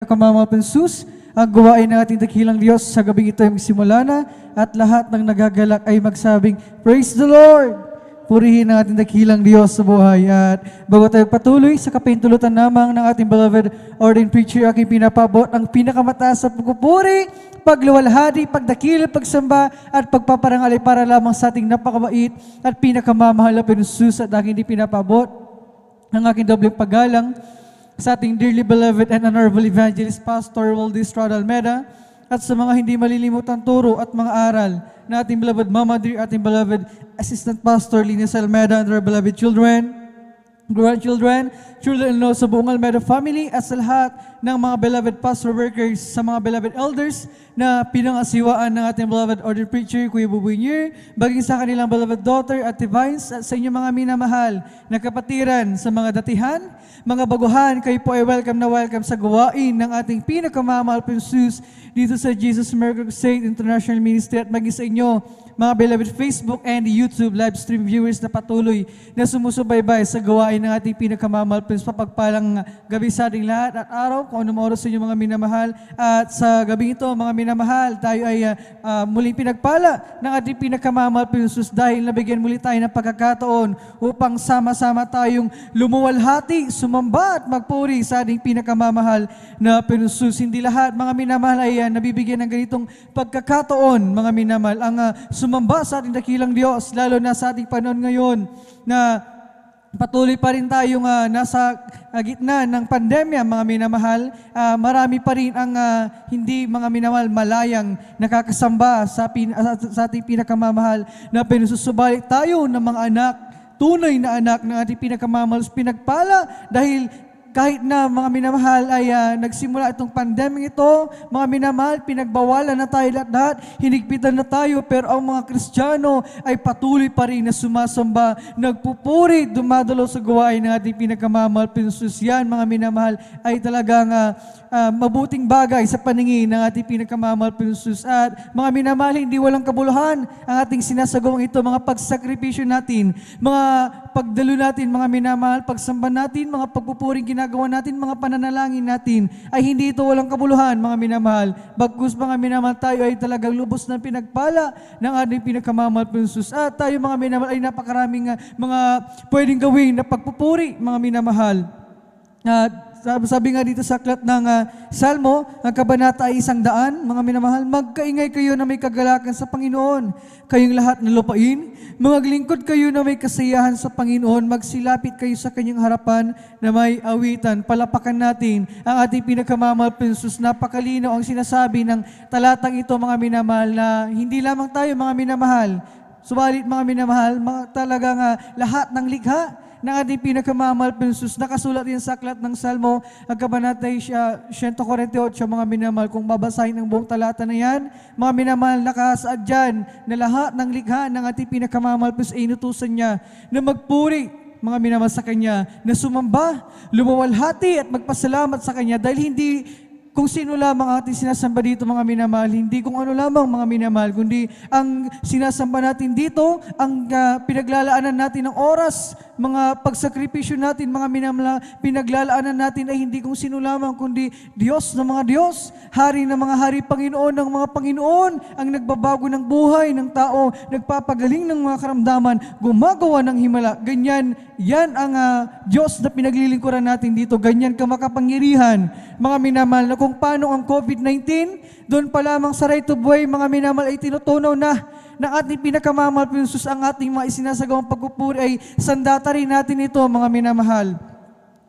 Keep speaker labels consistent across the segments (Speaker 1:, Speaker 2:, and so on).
Speaker 1: pinakamamahal ng Jesus, ang gawain ng ating dakilang Diyos sa gabing ito ay magsimula na at lahat ng nagagalak ay magsabing, Praise the Lord! Purihin ang ating dakilang Diyos sa buhay. At bago tayo patuloy sa kapintulutan namang ng ating beloved ordained preacher, aking pinapabot ang pinakamataas sa pagpupuri, pagluwalhati, pagdakil, pagsamba, at pagpaparangal ay para lamang sa ating napakabait at pinakamamahal na Jesus at aking di pinapabot ang aking dobleng paggalang sa ating dearly beloved and honorable evangelist Pastor Waldy Estrada Almeda at sa mga hindi malilimutang turo at mga aral na ating beloved Mama Dear, ating beloved Assistant Pastor Linus Almeda and our beloved children, grandchildren, children-in-law sa buong Almeda family at sa lahat ng mga beloved pastor workers, sa mga beloved elders na pinangasiwaan ng ating beloved ordained preacher, Kuya Buboy Nier, baging sa kanilang beloved daughter at Vines at sa inyong mga minamahal na kapatiran sa mga datihan, mga baguhan, kayo po ay welcome na welcome sa gawain ng ating pinakamamahal na Jesus dito sa Jesus Miracle Crusade International Ministry at maging sa inyo, mga beloved Facebook and YouTube live stream viewers na patuloy na sumusubaybay sa gawain ng ating pinakamamahal na papagpalang gabi sa ating lahat at araw, kung anong oras sa inyo mga minamahal. At sa gabi ito, mga minamahal, tayo ay muling pinagpala ng ating pinakamamahal na Jesus dahil nabigyan muli tayo ng pagkakataon upang sama-sama tayong lumuwalhati, sumamba at magpuri sa ating pinakamamahal na Jesus. Hindi lahat, mga minamahal, ay nabibigyan ng ganitong pagkakataon, mga minamahal, ang sumamba sa ating dakilang Diyos, lalo na sa ating panahon ngayon na patuloy pa rin tayong nasa gitna ng pandemya, mga minamahal. Marami pa rin ang hindi, mga minamahal, malayang nakakasamba sa ating pinakamamahal na pinususubalit tayo ng mga anak, tunay na anak ng ating pinakamamahal, pinagpala dahil kahit na, mga minamahal, ay nagsimula itong pandemic ito, mga minamahal, pinagbawalan na tayo lahat, hinigpitan na tayo, pero ang mga Kristiyano ay patuloy pa rin na sumasamba, nagpupuri, dumadalo sa gawain ng ating pinakamamahal Jesus. Yan, mga minamahal, ay talagang mabuting bagay sa paningin ng ating pinakamamahal Jesus. At mga minamahal, hindi walang kabuluhan ang ating sinasagawang ito, mga pagsakripisyo natin, mga pagdalo natin, mga minamahal, pagsamba natin, mga pagpupuring ginagawa natin, mga pananalangin natin, ay hindi ito walang kabuluhan, mga minamahal. Bagkus, mga minamahal, tayo ay talagang lubos na pinagpala ng ating pinakamamahal Jesus. At tayo, mga minamahal, ay napakaraming mga pwedeng gawin na pagpupuri, mga minamahal. Sabi nga dito sa aklat ng Salmo, ang kabanata ay 100, mga minamahal, magkaingay kayo na may kagalakan sa Panginoon. Kayong lahat na lupain, maglingkod kayo na may kasiyahan sa Panginoon, magsilapit kayo sa kanyang harapan na may awitan. Palapakan natin ang ating pinakamamahal Jesus. Napakalinaw ang sinasabi ng talatang ito, mga minamahal, na hindi lamang tayo, mga minamahal, subalit, mga minamahal, talagang lahat ng likha ng ating pinakamamahal Jesus. Nakasulat yan sa aklat ng Salmo, ang kabanata 148, mga minamahal. Kung babasahin ang buong talata na yan, mga minamahal, nakasaad dyan na lahat ng likha ng ating pinakamamahal Jesus ay inutusan niya na magpuri, mga minamahal, sa Kanya, na sumamba, lumawalhati at magpasalamat sa Kanya dahil hindi kung sino lamang ating sinasamba dito, mga minamahal, hindi kung ano lamang, mga minamahal, kundi ang sinasamba natin dito, ang pinaglalaanan natin ng oras, mga pagsakripisyo natin, mga minamahal, pinaglalaanan natin ay hindi kung sino lamang, kundi Diyos ng mga Diyos, Hari ng mga Hari, Panginoon ng mga Panginoon, ang nagbabago ng buhay ng tao, nagpapagaling ng mga karamdaman, gumagawa ng himala. Ganyan, yan ang Diyos na pinaglilingkuran natin dito. Ganyan ka makapangyarihan, mga minamahal, na kung paano ang COVID-19, doon pa lamang sa right of way, mga minamahal, ay tinutunaw na ng ating pinakamamahal Jesus. Ang ating mga isinasagawang pagpupuri ay sandata rin natin ito, mga minamahal,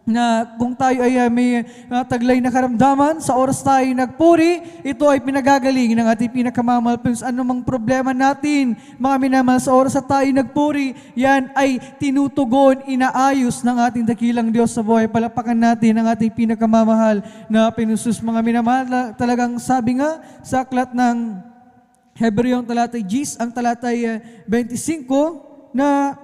Speaker 1: na kung tayo ay may taglay na karamdaman, sa oras tayo nagpuri, ito ay pinagagaling ng ating pinakamamahal Jesus. Anumang problema natin, mga minamahal, sa oras na tayo nagpuri, yan ay tinutugon, inaayos ng ating dakilang Diyos sa buhay. Palapakan natin ang ating pinakamamahal na Jesus, mga minamahal. Talagang sabi nga sa aklat ng Hebreo, ang talatay 10, ang talatay 25, na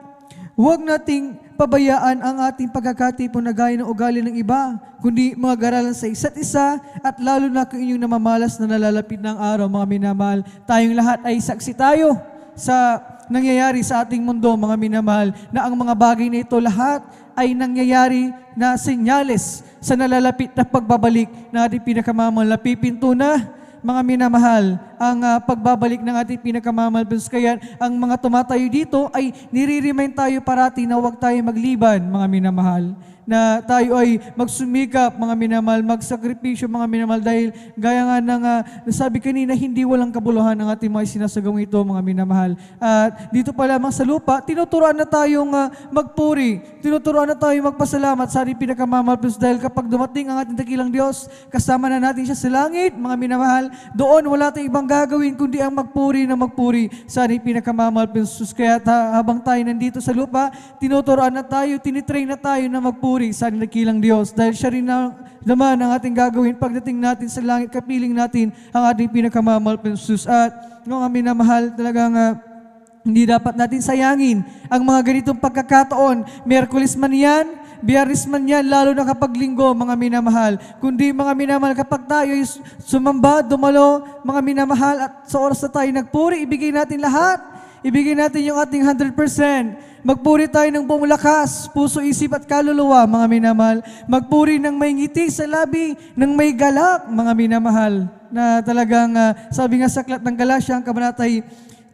Speaker 1: huwag nating pabayaan ang ating pagkakatipon na gaya ng ugali ng iba, kundi mga garalan sa isa't isa, at lalo na kung inyong namamalas na nalalapit ng araw, mga minamahal. Tayong lahat ay saksi tayo sa nangyayari sa ating mundo, mga minamahal, na ang mga bagay na ito lahat ay nangyayari na senyales sa nalalapit na pagbabalik na ating pinakamamahal na pipinto na, mga minamahal, ang pagbabalik ng ating pinakamamahal. Kaya ang mga tumatayo dito ay nire-remind tayo parati na huwag tayo magliban, mga minamahal, na tayo ay magsumikap, mga minamahal, magsakripisyo, mga minamahal, dahil gaya nga ng nasabi kanina, hindi walang kabuluhan ang ating mga sinasagawang ito, mga minamahal. At dito pa lamang sa lupa, tinuturoan na tayong magpuri, tinuturoan na tayong magpasalamat sa ating pinakamamahal, dahil kapag dumating ang ating dakilang Diyos, kasama na natin siya sa langit, mga minamahal, doon wala tayong ibang gagawin kundi ang magpuri na magpuri sa ating pinakamamahal. Kaya habang tayo nandito sa lupa, tinuturoan na tayo, tinitrain na tayo na magpuri sa dakilang Diyos, dahil siya rin naman ang ating gagawin pagdating natin sa langit, kapiling natin ang ating pinakamamahal na Jesus. At mga minamahal, talagang hindi dapat natin sayangin ang mga ganitong pagkakataon. Miyerkules man yan, Biyernes man yan, lalo na kapag linggo, mga minamahal. Kundi mga minamahal, kapag tayo sumamba, dumalo, mga minamahal, at sa oras na tayo nagpuri, ibigay natin lahat. Ibigay natin yung ating 100%. Magpuri tayo ng buong lakas, puso, isip at kaluluwa, mga minamahal. Magpuri ng may ngiti sa labi, ng may galak, mga minamahal. Na talagang, sabi nga sa aklat ng Galatia, ang kabanatay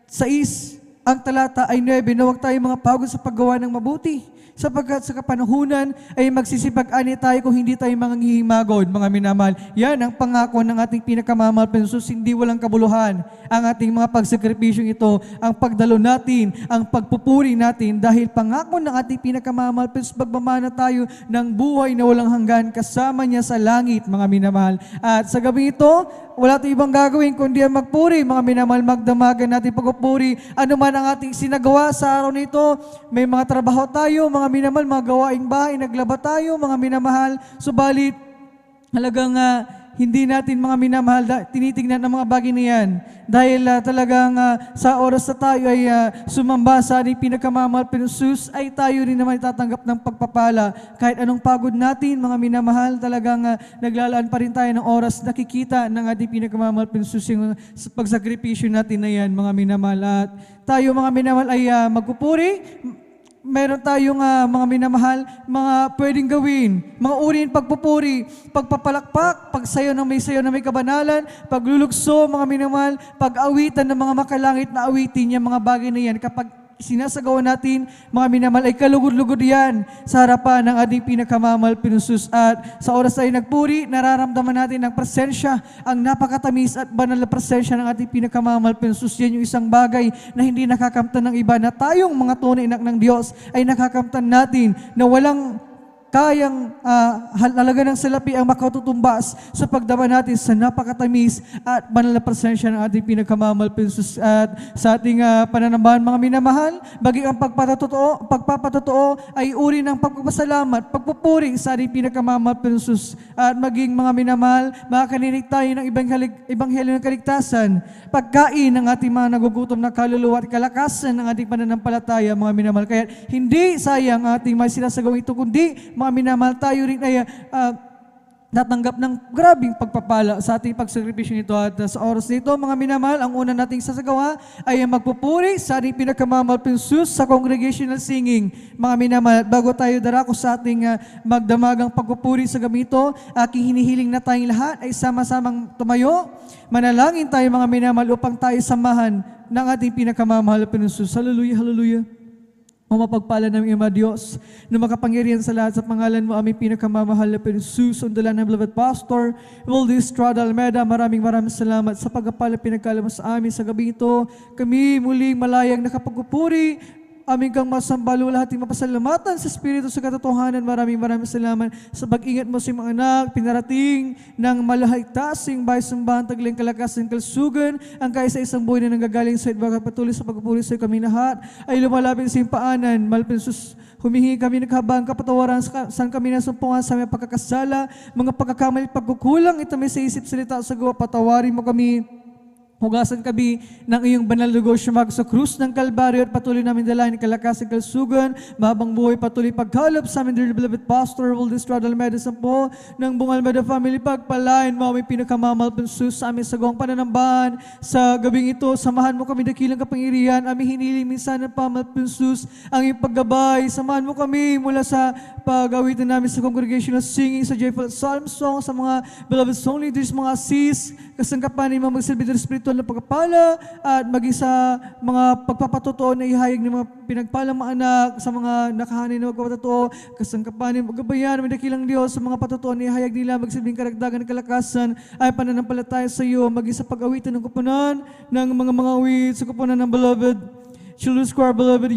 Speaker 1: 6, ang talata ay 9, na huwag tayo mga pagod sa paggawa ng mabuti, sapagkat sa kapanahunan ay magsisipag-ani tayo kung hindi tayo manghihimagod, mga minamahal. Yan ang pangako ng ating pinakamamahal na Jesus, hindi walang kabuluhan ang ating mga pagsakripisyong ito, ang pagdalo natin, ang pagpupuri natin, dahil pangako ng ating pinakamamahal na Jesus, magmamana tayo ng buhay na walang hanggan kasama niya sa langit, mga minamahal. At sa gabi ito, wala tayong ibang gagawin kundi ang magpuri, mga minamahal, magdamagan natin pagpupuri. Ano man ang ating sinagawa sa araw nito, may mga trabaho tayo, mga minamahal, mga gawaing bahay, naglaba tayo, mga minamahal, subalit halagang hindi natin, mga minamahal, tinitingnan ang mga bagay na yan. Dahil talagang sa oras na tayo ay sumamba sa ating pinakamamahal na Jesus, ay tayo rin naman tatanggap ng pagpapala. Kahit anong pagod natin, mga minamahal, talagang naglalaan pa rin tayo ng oras, nakikita ng ating pinakamamahal na Jesus yung pagsakripisyo natin na yan, mga minamahal. At tayo, mga minamahal, ay magpupuri. Meron tayong mga minamahal, mga pwedeng gawin, mga uri ng pagpupuri, pagpapalakpak, pagsayo ng may kabanalan, paglulugso, mga minamahal, pag-awitan ng mga makalangit na awitin, yung mga bagay na yan, kapag sinasagawa natin, mga minamahal, ay kalugod-lugod yan sa harapan ng ating pinakamamahal na Jesus. At sa oras tayo nagpuri, nararamdaman natin ang presensya, ang napakatamis at banal na presensya ng ating pinakamamahal na Jesus. Yan yung isang bagay na hindi nakakamtan ng iba, na tayong mga tunay anak ng Diyos ay nakakamtan natin, na walang kayang halaga ng salapi ang makatutumbas sa pagdama natin sa napakatamis at banal na presensya ng ating pinakamamahal na Jesus. At sa ating pananambahan, mga minamahal, baging ang pagpapatotoo ay uri ng pagpapasalamat, pagpupuri sa ating pinakamamahal na Jesus. At maging, mga minamahal, makakaninig tayo ng ebanghelyo ng kaligtasan, pagkain ng ating mga nagugutom na kaluluwa at kalakasan ng ating pananampalataya, mga minamahal. Kaya hindi sayang ating may sinasagawang ito, kundi mga minamahal, tayo rin ay natanggap ng grabing pagpapala sa ating pagsakripisyo nito. At sa oras nito, mga minamahal, ang una nating sasagawa ay magpupuri sa ating pinakamamahal na Jesus sa congregational singing. Mga minamahal, bago tayo darako sa ating magdamagang pagpupuri sa gamito, aking hinihiling na tayong lahat ay sama-samang tumayo. Manalangin tayo, mga minamahal, upang tayo samahan ng ating pinakamamahal na Jesus. Hallelujah, hallelujah. O mapagpala ng Ama Diyos, na makapangyarihan sa lahat, sa pangalan mo aming pinakamamahal na Jesus, undalan ng beloved Pastor Wildy Estrada Almeda. Maraming salamat sa pagpapala pinagkala mo sa amin sa gabi ito. Kami muling malayang nakapagpupuri, aming kang masambalo, lahat ng mapasalamatan sa Espiritu sa katotohanan. Maraming salamat sa pag-ingat mo sa mga anak, pinarating ng malahigtasing bahay-sambahan, tagling kalakasan, kalsugan, ang kaisa-isang buhay na nanggagaling sa itbaga, patuloy sa pagpupuri sa kami lahat, ay lumalapit sa impaanan. Malpensus, humihingi kami naghabang kapatawaran saan kami nasumpungan sa mga pagkakasala, mga pagkakamali, pagkukulang, ito may sa isip, salita, sa gawa, patawarin mo kami. Hugasan kami ng iyong banal dugo sumag sa krus ng Kalbaryo at patuloy namin dalahin kalakasan kalsugan, mahabang buhay patuloy pagkalap sa amin, dear beloved Pastor, will destroy Almeida Sampo, ng Bung Almeida family, pagpalain mo aming pinakamamal pensus sa aming sagawang pananambahan. Sa gabing ito, samahan mo kami dakilang kapangyarihan, aming hiniling minsan ng pamal pensus, ang iyong paggabay, samahan mo kami mula sa pag-awitan namin sa congregational singing, sa joyful psalm song, sa mga beloved song leaders, mga sis, kasangkapan ng mga magsilbidor spiritual na pagpapala at maging sa mga pagpapatotoo na ihayag ng mga pinagpalang mga anak sa mga nakahanin na magpapatotoo, kasangkapanin, magabayan, may dakilang Diyos sa mga patotoo na ihayag nila, magsilbing karagdagan ng kalakasan ay pananampalataya sa iyo, maging sa pag-awitan ng kupunan ng mga awit sa kupunan ng beloved Children's Choir, beloved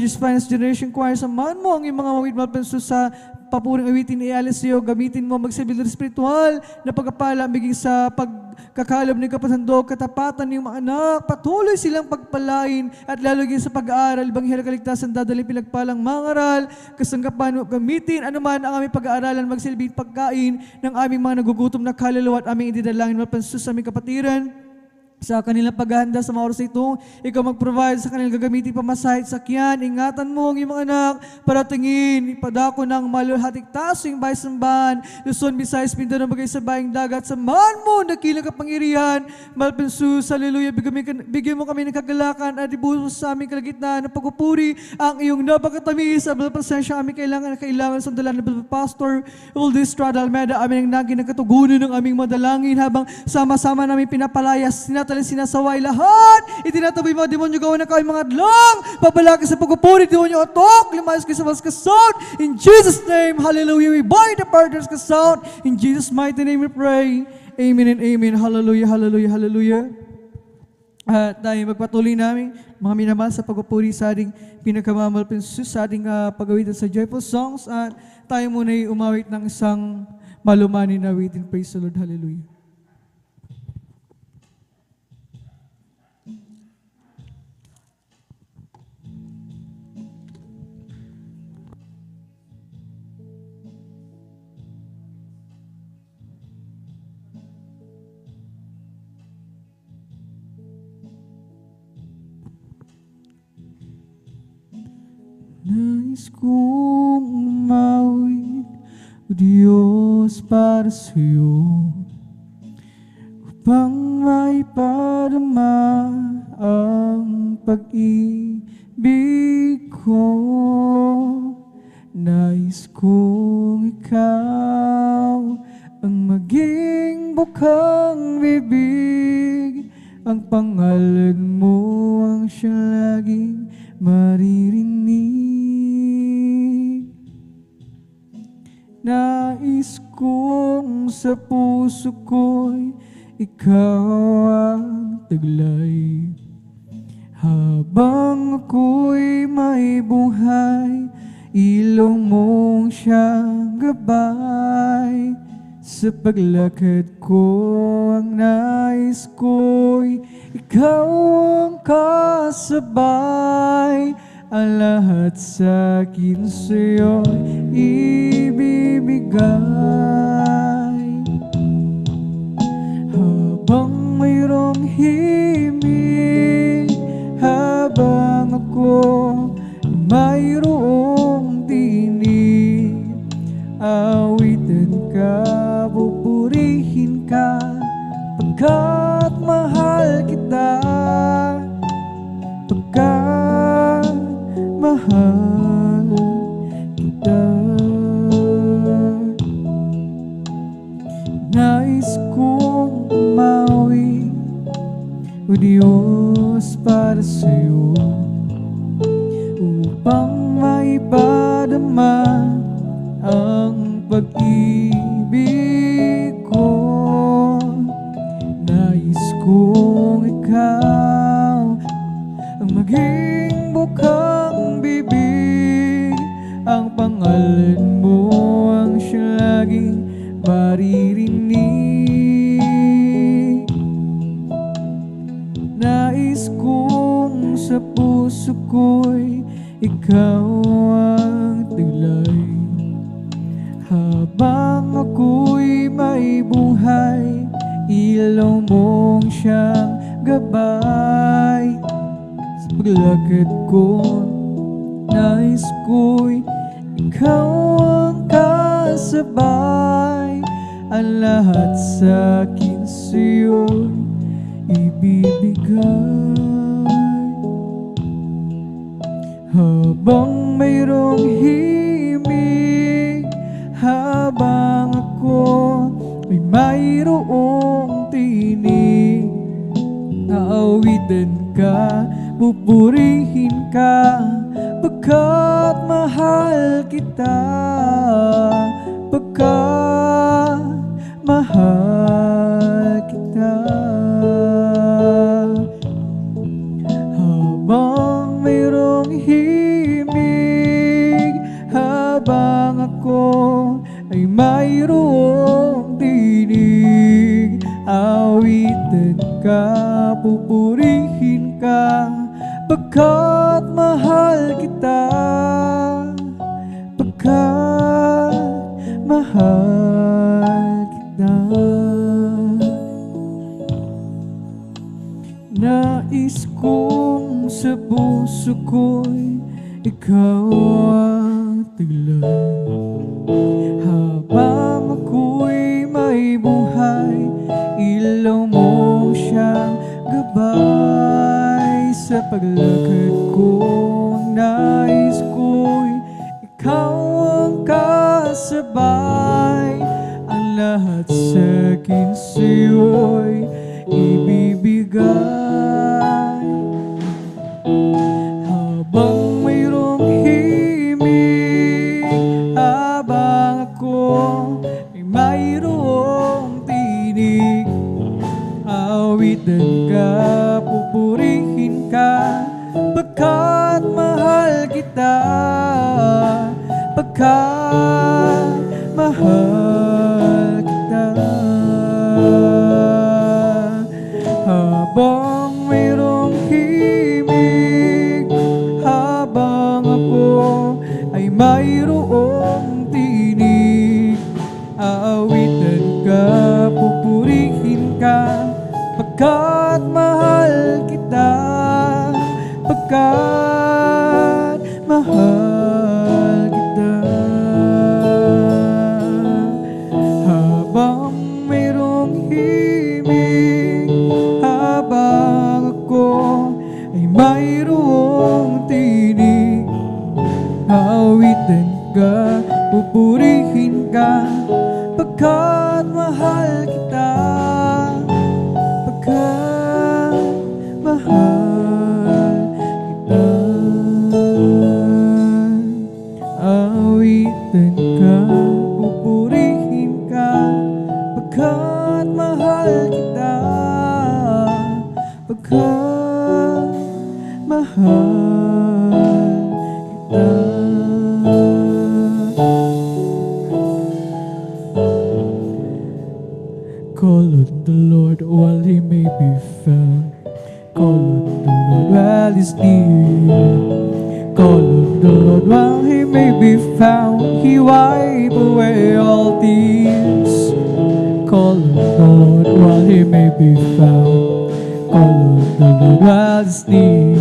Speaker 1: Jesus Finest Generation Choir, samahan mo ang iyong mga awit malpenso sa papuring awitin ni Alice iyo, gamitin mo magsilbidor spiritual na pagpapala, maging sa pagkakalob ng kapatandog, katapatan ng mga anak, patuloy silang pagpalain at lalagyan sa pag-aaral, Banghero Kaligtasan, dadaling pinagpalang mangaral, kasangkapan mo gamitin, anuman ang aming pag-aaralan, magsilbing pagkain ng aming mga nagugutom na kaluluwa at aming ididalangin malpenso sa aming kapatiran. Sa kanilang paghahanda sa mga oras ito, ikaw mag-provide sa kanilang gagamitin pamasahit sakyan. Ingatan mo ang iyong mga anak para tingin, ipadako ng malulhatik taso yung bahay sambahan, Luzon, Visayas, Mindanao, bagay sa bayang dagat, samahan mo, dakilang kapangyarihan, malpensus, hallelujah, bigyan mo kami ng kagalakan at ibuhos sa aming kalagitnaan ng pagpupuri, ang iyong napakatamis, at pasensya kami kailangan sa dalan ng pastor, all this Strada Almeida, amin ang naging nagkatugunan ng aming madalangin habang sama-sama namin pinapalayas, sinasaway lahat, itinataboy mga demonyo gawa na kayong mga adlang, babalaki sa pagpupuri, demonyo otok, limayos kayo sa mas kasound, in Jesus' name, hallelujah, we bind the partners kasound, in Jesus' mighty name we pray, amen and amen, hallelujah, hallelujah, hallelujah. At tayo magpatuloy namin, mga minamahal sa pagpupuri sa ating pinakamamal sa ating pag-awitan sa joyful songs, at tayo muna ay umawit ng isang malumanin na awitin, praise the Lord, hallelujah. Nais kong umawit, O Diyos, para sa'yo, upang maipadama ang pag-ibig ko. Nais kong ikaw ang maging bukang bibig, ang pangalan mo ang siyang laging maririnig. Nais kong sa puso ko'y ikaw ang taglay, habang ako'y may buhay, ilong mong siyang gabay. Sa paglakad ko ang nais ko'y ikaw ang kasabay, ang lahat sa akin sa'yo'y ibibigay. Habang mayroong himig, habang ako mayroong tinig, awitan ka, pupurihin ka, pagkat mahal kita, pagkat mahal kita. Nais kong umawi, O Diyos, para sa'yo, upang maipadama ang pag-ibig ko. Nais kong ikaw ang maging bukang bibig, ang pangalan mo ang siyang laging maririnig. Nais kong sa puso ko'y ikaw ang taglay, habang ako'y may buhay, ilaw mong siyang gabay. Sa paglakad ko, nais ko'y ikaw ang kasabay. Ang lahat sa'kin sa'yo'y ibibigay. Habang mayroong himig, habang ako ay mayroong tinig, naawitan ka, pupurihin ka, pagkat mahal kita, pagkat mahal kita. Habang mayroong himig, habang ako ay mayroong tinig, awitan ka, pupurihin ka, pagkat mahal kita, pagkat mahal kita. Nais kong sa puso ko'y ikaw ang taglay. Habang ako'y may buhay, ilaw mo siyang gabay. Sa paglakad ko, nais ko'y ikaw ang kasabay. Ang lahat sa'kin sa'yo'y ibibigay. Habang mayroong himig, habang ako ay mayroong tinig, awitan ka, pupurihin ka, pagkat mahal kita, pagkat mahal kita. Habang mayroong himig, habang ako ay mayroong tinig, aawitan ka, pupurihin ka, pagkat mahal kita, pagkat mahal kita. Habang mayroong himig, habang ako ay mayroong tinig, aawitan ka, pupurihin ka, pagkat mahal kita, pagkat mahal kita. Aawitan ka, pupurihin ka, pagkat mahal kita, pagkat mahal kita. Call on the Lord while he may be found. Call on the Lord while he's near. Call on the Lord while he may be found. He wipe away all tears. Call on the Lord while he may be found. Call on the Lord while he's near.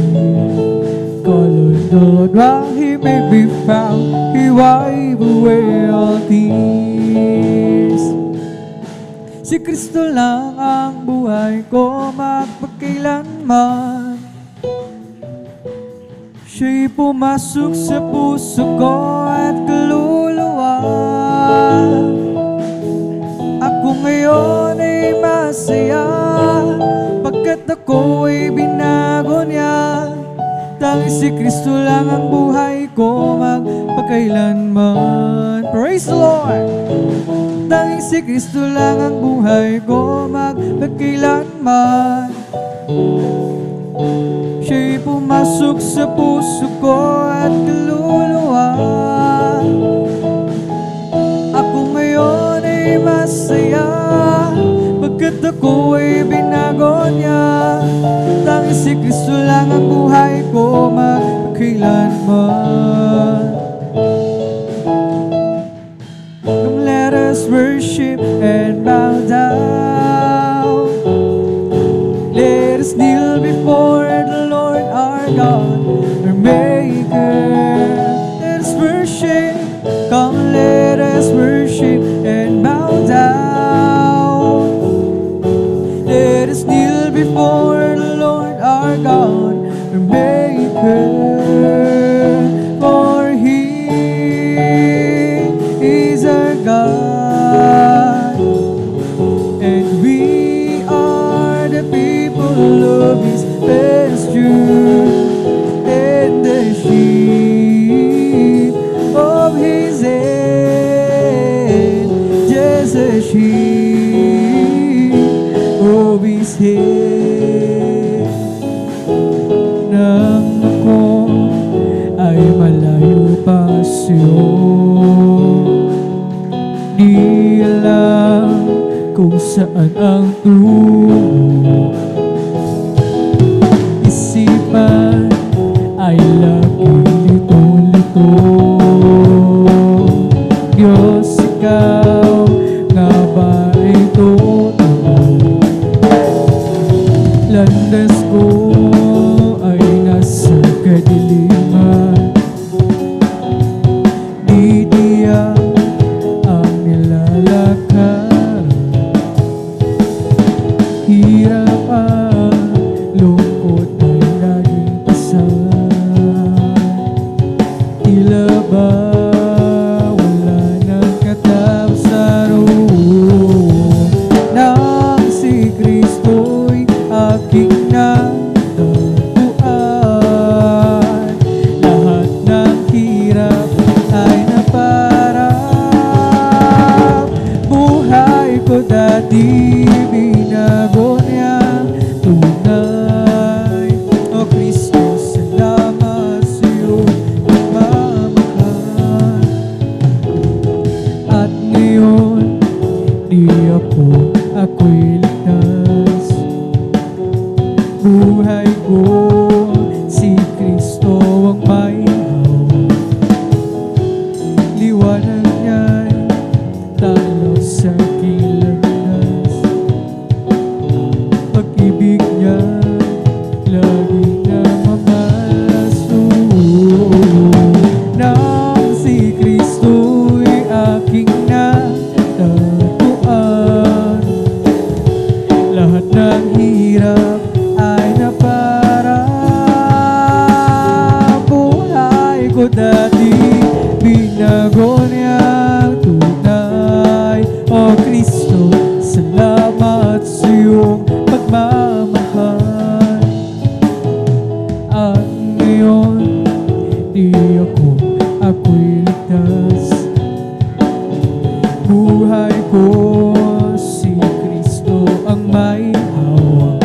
Speaker 1: Call on the Lord while he may be found. He wipe away all tears. Si Kristo lang ang buhay ko magpakailanman. Siya'y pumasok sa puso ko at kaluluwa. Ako ngayon ay masaya, pagkat ako ay binago niya. Tanging si Kristo lang ang buhay ko magpakailanman. Praise the Lord! Tanging si Kristo lang ang buhay ko magpakailanman. Siya'y pumasok sa puso ko at kaluluwa. Ako ngayon ay masaya, pagkat ako ay binago niya. Tanging si Kristo lang ang buhay ko magpakailanman. Come let us worship and bow down. Let us God, our Maker. Let us worship, come let us worship and bow down. Let us kneel before the Lord our God, our Maker. For He is our God, and we are the people of His pasture, and the sheep of His hand, just a sheep of His hand. Nang ako ay malayo pa sa'yo, di alam kung saan ang tungo. Isipan ay laging lito-lito. Diyos, ikaw nga ba ay totoo? Landas ko ay nasa kadiliman, di tiyak ang nilalakad. Hirap ang lungkot ay laging pasan. Tila ba wala nang katapusan? Nang si Kristo'y aking natagpuan, lahat ng hirap ay naparang. Buhay ko dati binago niya tunay. O Kristo, salamat sa iyong pagmamahal. At ngayon, di ako'y ligtas. Buhay ko, si Kristo ang may hawak. Liwanag niya'y tanaw sa aking landas. Pag-ibig niya lagi na mamasuot. Nang si Kristo'y aking natagpuan, lahat ng hirap ay naparang. Buhay ko dati binago niyang tunay. O Kristo, salamat sa iyong pagmamahal. At ngayon, di ako'y ligtas. Buhay ko, si Kristo ang may hawak.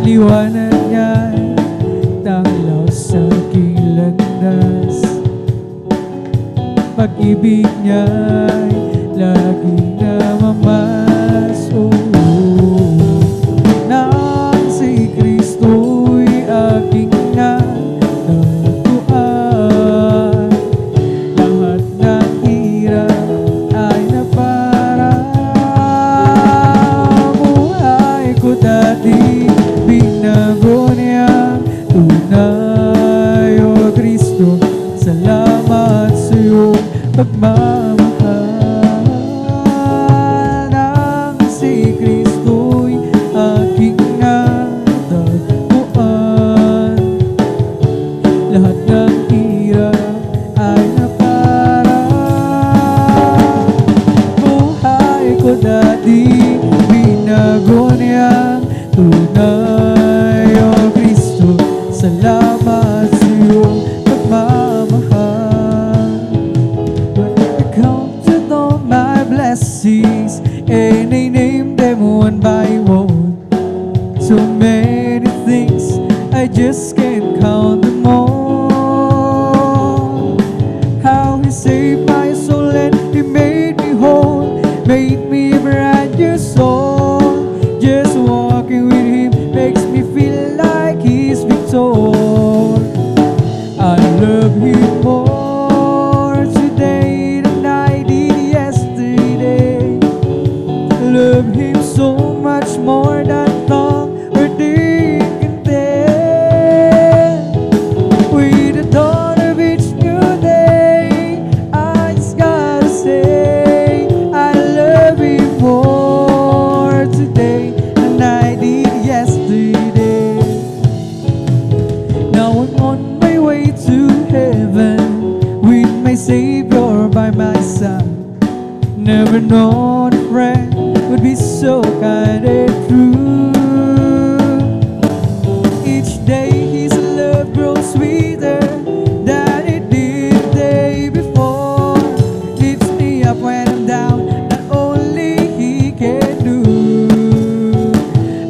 Speaker 1: Liwanag niya'y tanglaw sa aking landas. Pag-ibig niya'y lagi na mamasuot. Nang si Kristo'y aking natagpuan, lahat ng hirap ay naparang. Buhay ko dati binago niyang tunay. O Kristo, salamat sa iyong pagmamahal. Nang si Kristo'y aking natagpuan, lahat ng hirap ay naparang. Buhay ko dati binago niyang tunay. O Kristo, salamat sa iyong pagmamahal. When I counted all my blessings and I named them one by one, so many things I just can't count them all. How He saved my soul and He made me whole, made me a brand new soul. Just walking with Him makes me feel like He's victor. I love Him more today than I did yesterday. Love Him so much more than tongue or day can tell. Never known a friend would be so kind and true. Each day his love grows sweeter than it did the day before. Lifts me up when I'm down, that only he can do.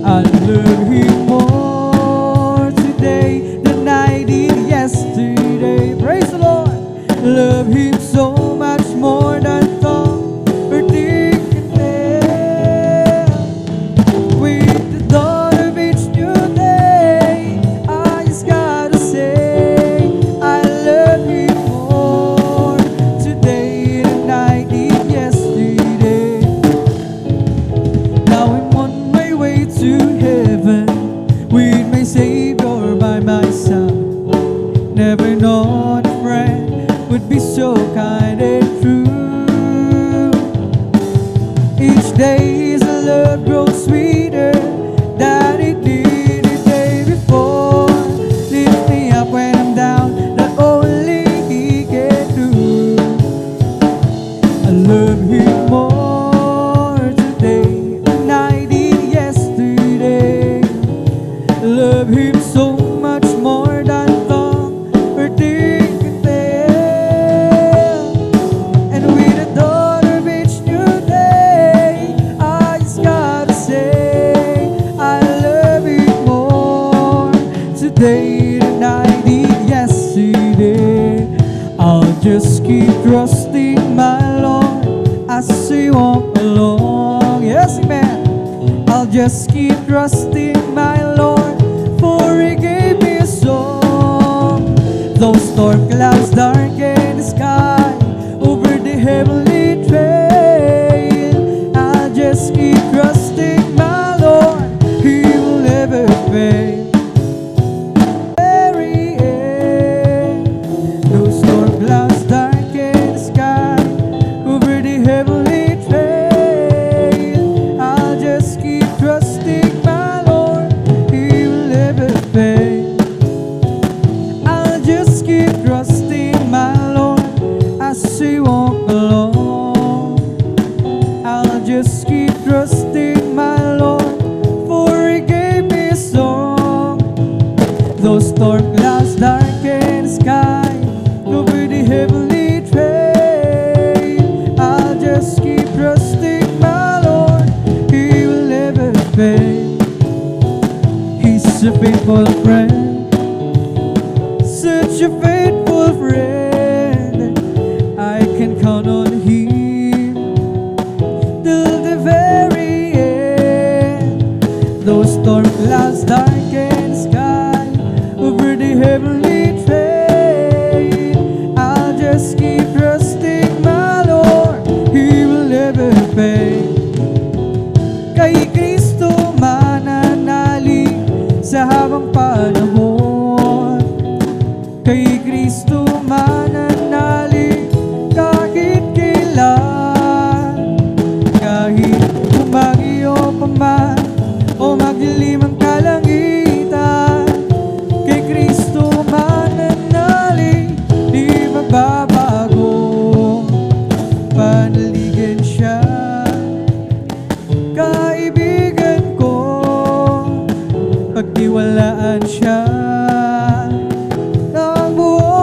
Speaker 1: I love him more today than I did yesterday. Praise the Lord. Love him so much more than thought or think can bear. With the dawn of each new day, I just gotta say I love him more today than I did yesterday. Now I'm on my way to heaven with my Savior by my side. Never known a friend would be so kind and true. Each day his love grows sweeter than it did the day before. Lift me up when I'm down, that only he can do. I love him more today than I did yesterday. I love him so much more than thought or think can bear. And with the dawn of each new day, I just gotta say I love him more today than I did yesterday. I'll just keep trusting my Lord as I walk along. Yes, amen. I'll just keep trusting my Lord, for he gave me a song. Those storm clouds darken the sky over the heavenly trail. I'll just keep trusting my Lord, he will never fail. Very end, those storm clouds darken the sky over the heavenly trail. I'll just keep trusting my Lord, he will never fail. I'll just keep trusting my Lord as I walk along. I'll just keep trusting my Lord, for he gave me a song. Those storm clouds darken the sky over the heavenly trail. I'll just keep trusting my Lord, he will never fail. He's a faithful friend, such a faithful friend. I can count on him till the very end. Those storm clouds darken the sky over the heavenly trail. I'll just keep trusting my Lord, he will never fail. Kay Kristo mananalig sa habang panahon. Kay Kristo mananalig kahit kailan. Kahit bumagyo pa man o magdilim ang kalangitan, kay Kristo mananalig, di magbabago. Panaligan siya, kaibigan ko, pagtiwalaan siya ng buong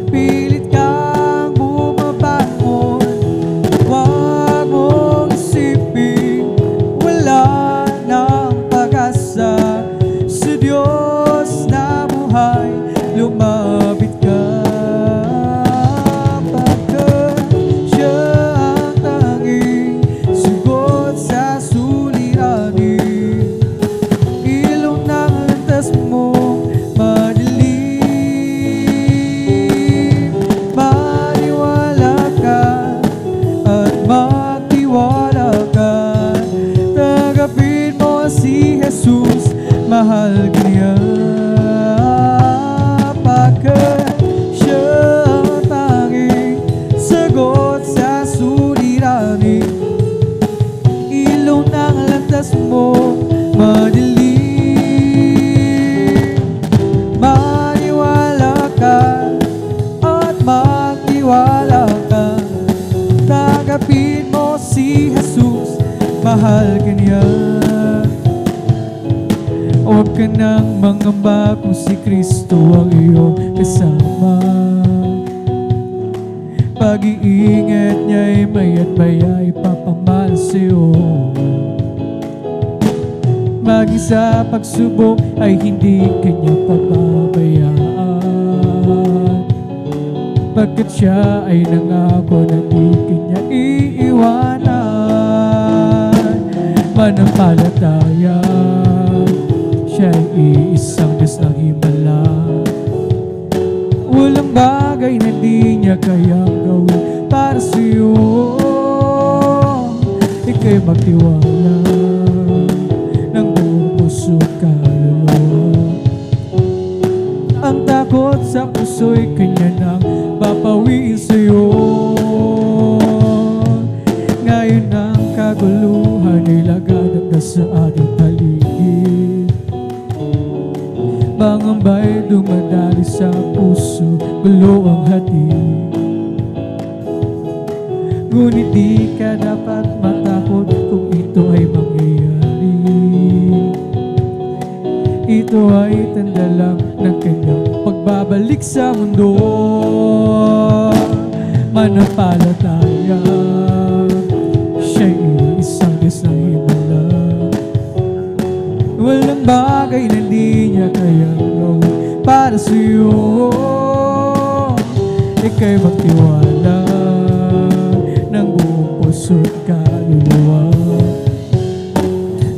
Speaker 1: pilit kang bumabangon, huwag mong isipin wala nang pag-asa. Sa Diyos na buhay, lumapit ka, pagkat Siya ang tanging sagot sa suliranin. Ilaw ng landas mo madilim, maniwala ka at magtiwala ka. Tanggapin mo si Jesus, mahal ka niya, pagkat Siya ang tanging sagot sa suliranin. Ilaw ng landas mo madilim, maniwala ka at magtiwala ka. Tanggapin mo si Jesus, mahal ka niya. Huwag ka nang mangamba kung si Kristo ang iyong kasama. Pag-iingat niya'y maya't maya ipapamahal sa'yo. Maging sa pagsubok ay hindi kanya pababayaan, pagkat Siya ay nangako na di kanya iiwanan. Manampalataya, Siya'y iisang Diyos ng himala. Walang bagay na di Niya kayang gawin para sa'yo. Ika'y magtiwala ng buong puso at kaluluwa. Ang takot sa puso'y Kanya nang papawiin sa'yo. Ngayon ang kaguluhan ay laganap na sa ating paligid. Pangamba'y dumadali sa puso, gulo ang hatid. Ngunit di ka dapat matakot kung ito ay mangyayari. Ito ay tanda lang ng Kanyang pagbabalik sa mundo. Manampalataya, Siya'y isang Diyos ng himala. Walang bagay na di Niya kayang gawin para sa'yo. Ika'y magtiwala ng buong puso at kaluluwa.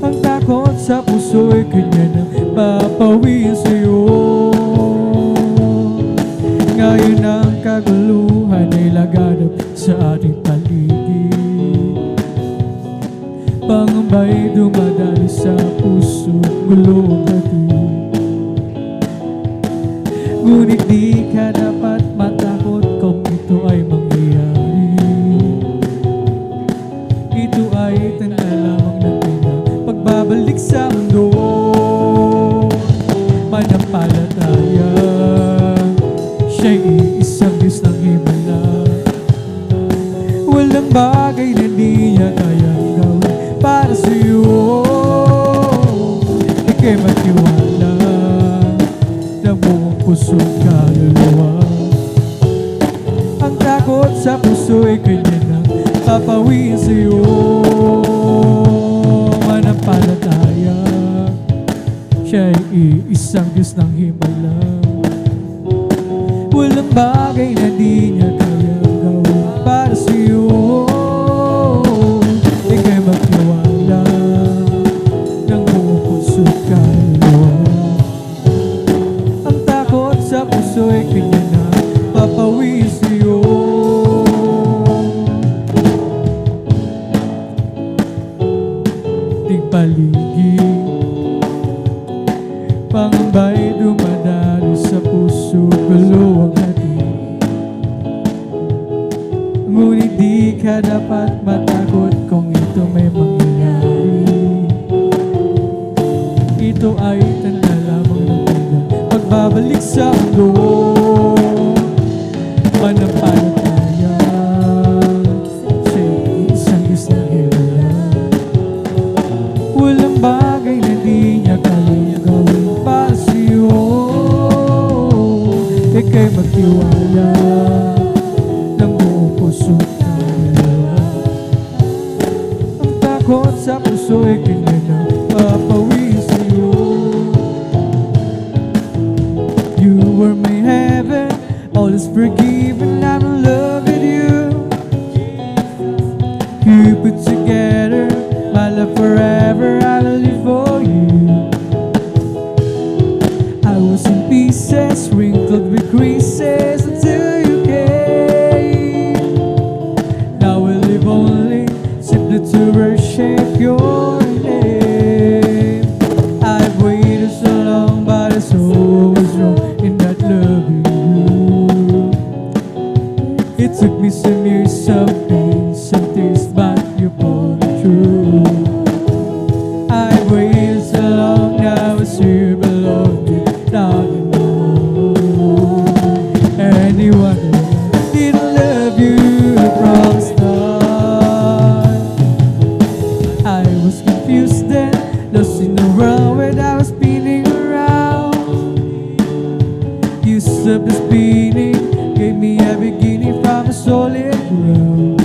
Speaker 1: Ang takot sa puso'y Kanya nang papawiin sa'yo. Ngayon ang kaguluhan ay laganap sa ating paligid. Pangamba'y dumadali sa puso, gulo ang hatid. Ngunit di ka dapat matakot kung ito ay mangyayari. Ito ay tanda lamang ng Kanyang pagbabalik sa mundo. Manampalataya, Siya'y isang Diyos ng himala. Walang bagay na di Niya kayang gawin para sa'yo. Ika'y magtiwala ng buong puso at kaluluwa. Ang takot sa puso ay Kanya nang papawiin sa'yo. Manampalataya, Siya'y isang Diyos ng himala. Walang bagay na di Niya kayang gawin para sa'yo. Ika'y magtiwala ng buong puso at kaluluwa. Ang takot sa puso ay Kanya na papawiin sa'yo. Ting paligid, pangamba'y dumadalo sa puso, gulo ang hatid. kaya ng buong puso kaya. Ang takot sa puso ay kinapapawin sa'yo. You were my heaven, all is forgiven, I'm in love with you. You put together my love forever, I'll live for you. I was in pieces, wrinkled with creases until you came. Now I live only simply to worship your name. I've waited so long, but it's always wrong in not loving you. It took me some years, some pain, some things, but you pulled me through. I've waited so long, now I see you belong me, now you know. Anyone who didn't love you from the start. I was confused then, lost in the world when I was spinning around. You stopped the spinning, gave me a beginning from a solid ground.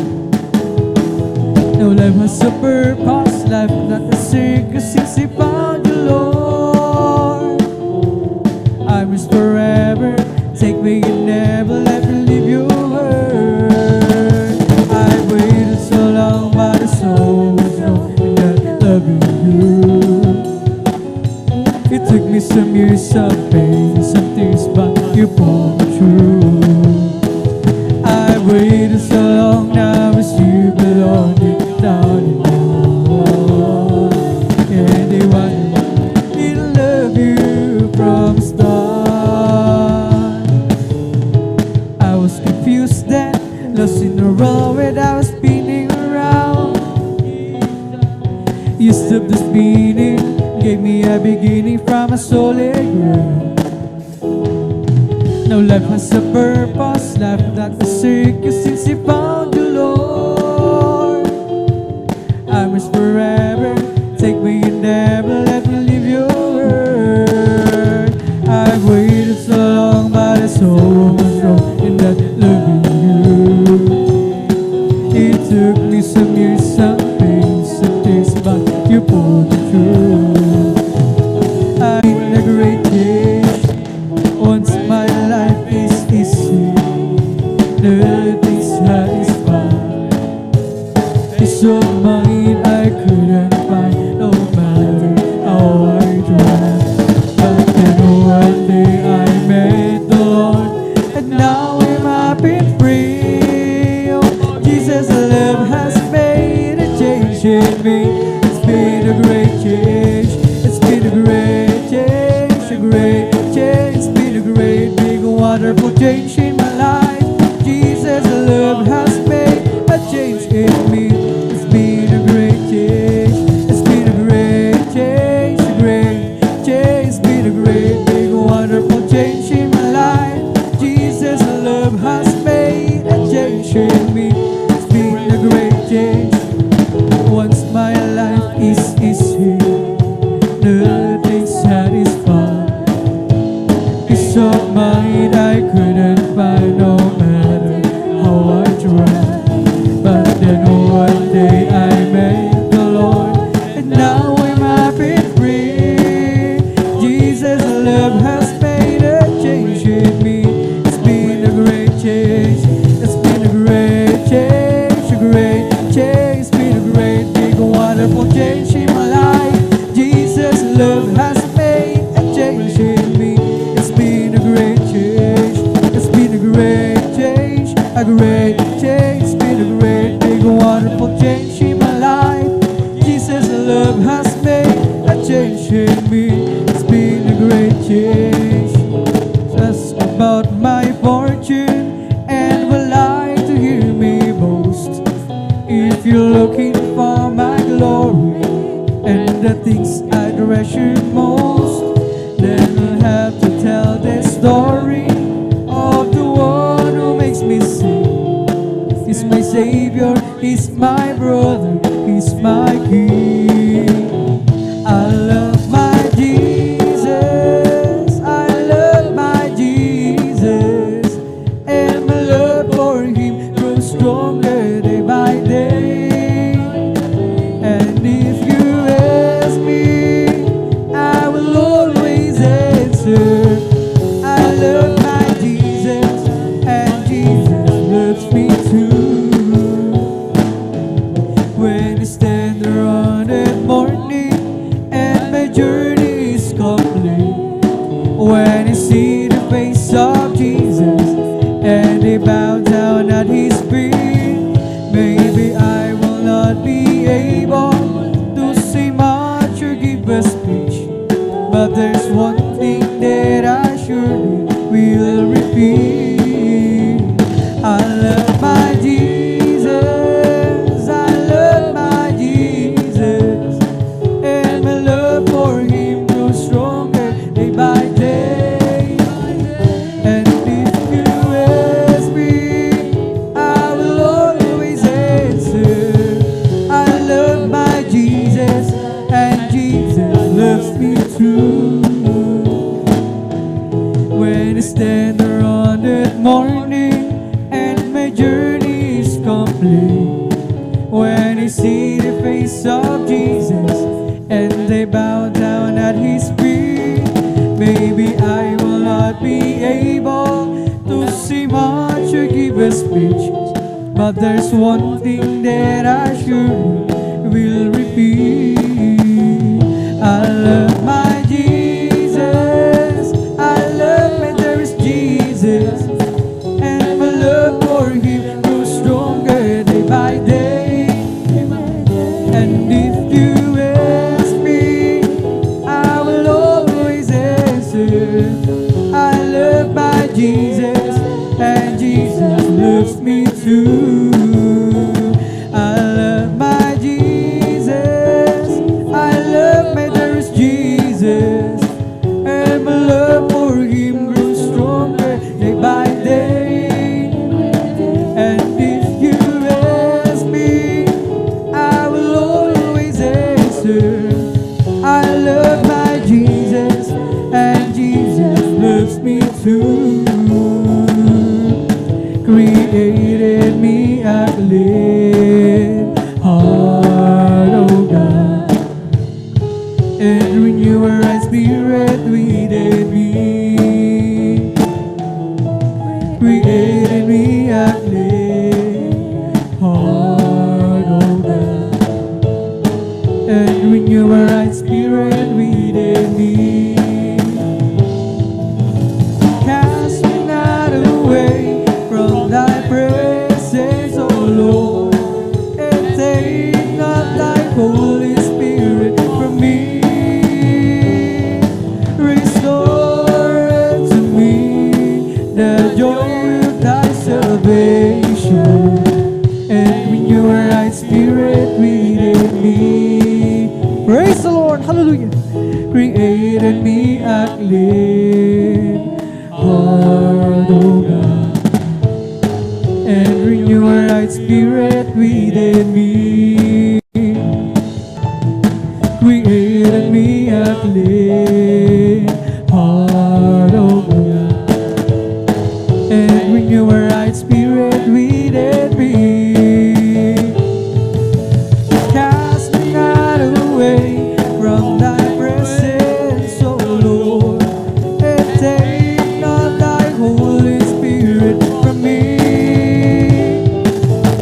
Speaker 1: No life has a purpose, life not a circus since you found the Lord. I'm yours forever, take me and never let me leave your word. I've waited so long, but it's always wrong in not loving you. It took me some years, some pain, some things, but you pulled me through. I waited so long, now it's you belong deep down in my heart. Anyone didn't love you from the start. I was confused then, lost in the world when I was spinning around. You stopped the spinning, gave me a beginning from a solid ground. Now life has a purpose, life not a circus since you found the Lord. I'm yours forever, take me and never let me leave your word. I've waited so long, but it's always wrong in not loving you. It took me some years, some pain, some things, but you pulled me through. I'm in a great change. Once my life is easy, nothing's satisfied. Peace of mind I couldn't find, no matter how I tried. But then one day I met the Lord, and now I'm happy and free. Oh, Jesus' love has made a change in me. It's been a great change. It's been a great change, a great change. It's been a great, big, wonderful change in my life. Jesus' love has made a change in me. It's been a great change. It's been a great change, a great change. It's been a great, big, wonderful change in my life. Jesus' love has made a change in me. It's been a great change. Once my life is easy, nothing satisfied. Peace of mind I couldn't find, no matter how I tried. But then one day I met the Lord, and now I'm happy and free. Jesus' love has made a change in me. It's been a great change. It's been a great change, a great change. It's been a great, big, wonderful change in my life. Jesus' love has made a change in me. It's been a great change. It's been a great change, a great change. It's been a great, big, wonderful change in my life. Jesus' love has made a change in me. It's been a great change. Just about my fortune, and will like to hear me boast. If you're looking for my glory and the things I treasure most, then I'll have to tell the story of the one who makes me sing. He's my Savior, He's my brother, He's my King. I love my Jesus, I love my Jesus. they bow down at His feet. Maybe I will not be able to say much or give a speech, but there's one thing that I surely will repeat. I love my Jesus, I love my Jesus, and my love for Him grows stronger day by day. And if you ask me, I will always answer, I love my Jesus, and Jesus loves me too. When I stand there on that morning and my journey is complete, when I see the face of Jesus and they bow down at His feet, maybe I will not be able to say much or give a speech, but there's one thing that I surely will repeat. I love my Jesus, I love my dearest Jesus, and my love for Him grows stronger day by day. And if you ask me, I will always answer, I love my Jesus, and Jesus loves me too. I love my Jesus, I love my dearest Jesus, and my love for Him grows stronger day by day. And if you ask me, I will always answer, I love my Jesus, and Jesus loves me too. Created me a clean heart, oh God, and renew a right spirit within me. Created me a clean heart, oh God, and renew a right spirit within me. Cast me not away from Thy presence, O Lord, and take not Thy Holy Spirit from me. Restore unto me the joy of Thy salvation, and renew a right spirit within me. Praise the Lord, hallelujah. Created me a clean heart, O God, and renew a right spirit within me. Created me a clean heart, O God, and renew a right spirit within me. Cast me not away from Thy presence, O Lord, and take not Thy Holy Spirit from me.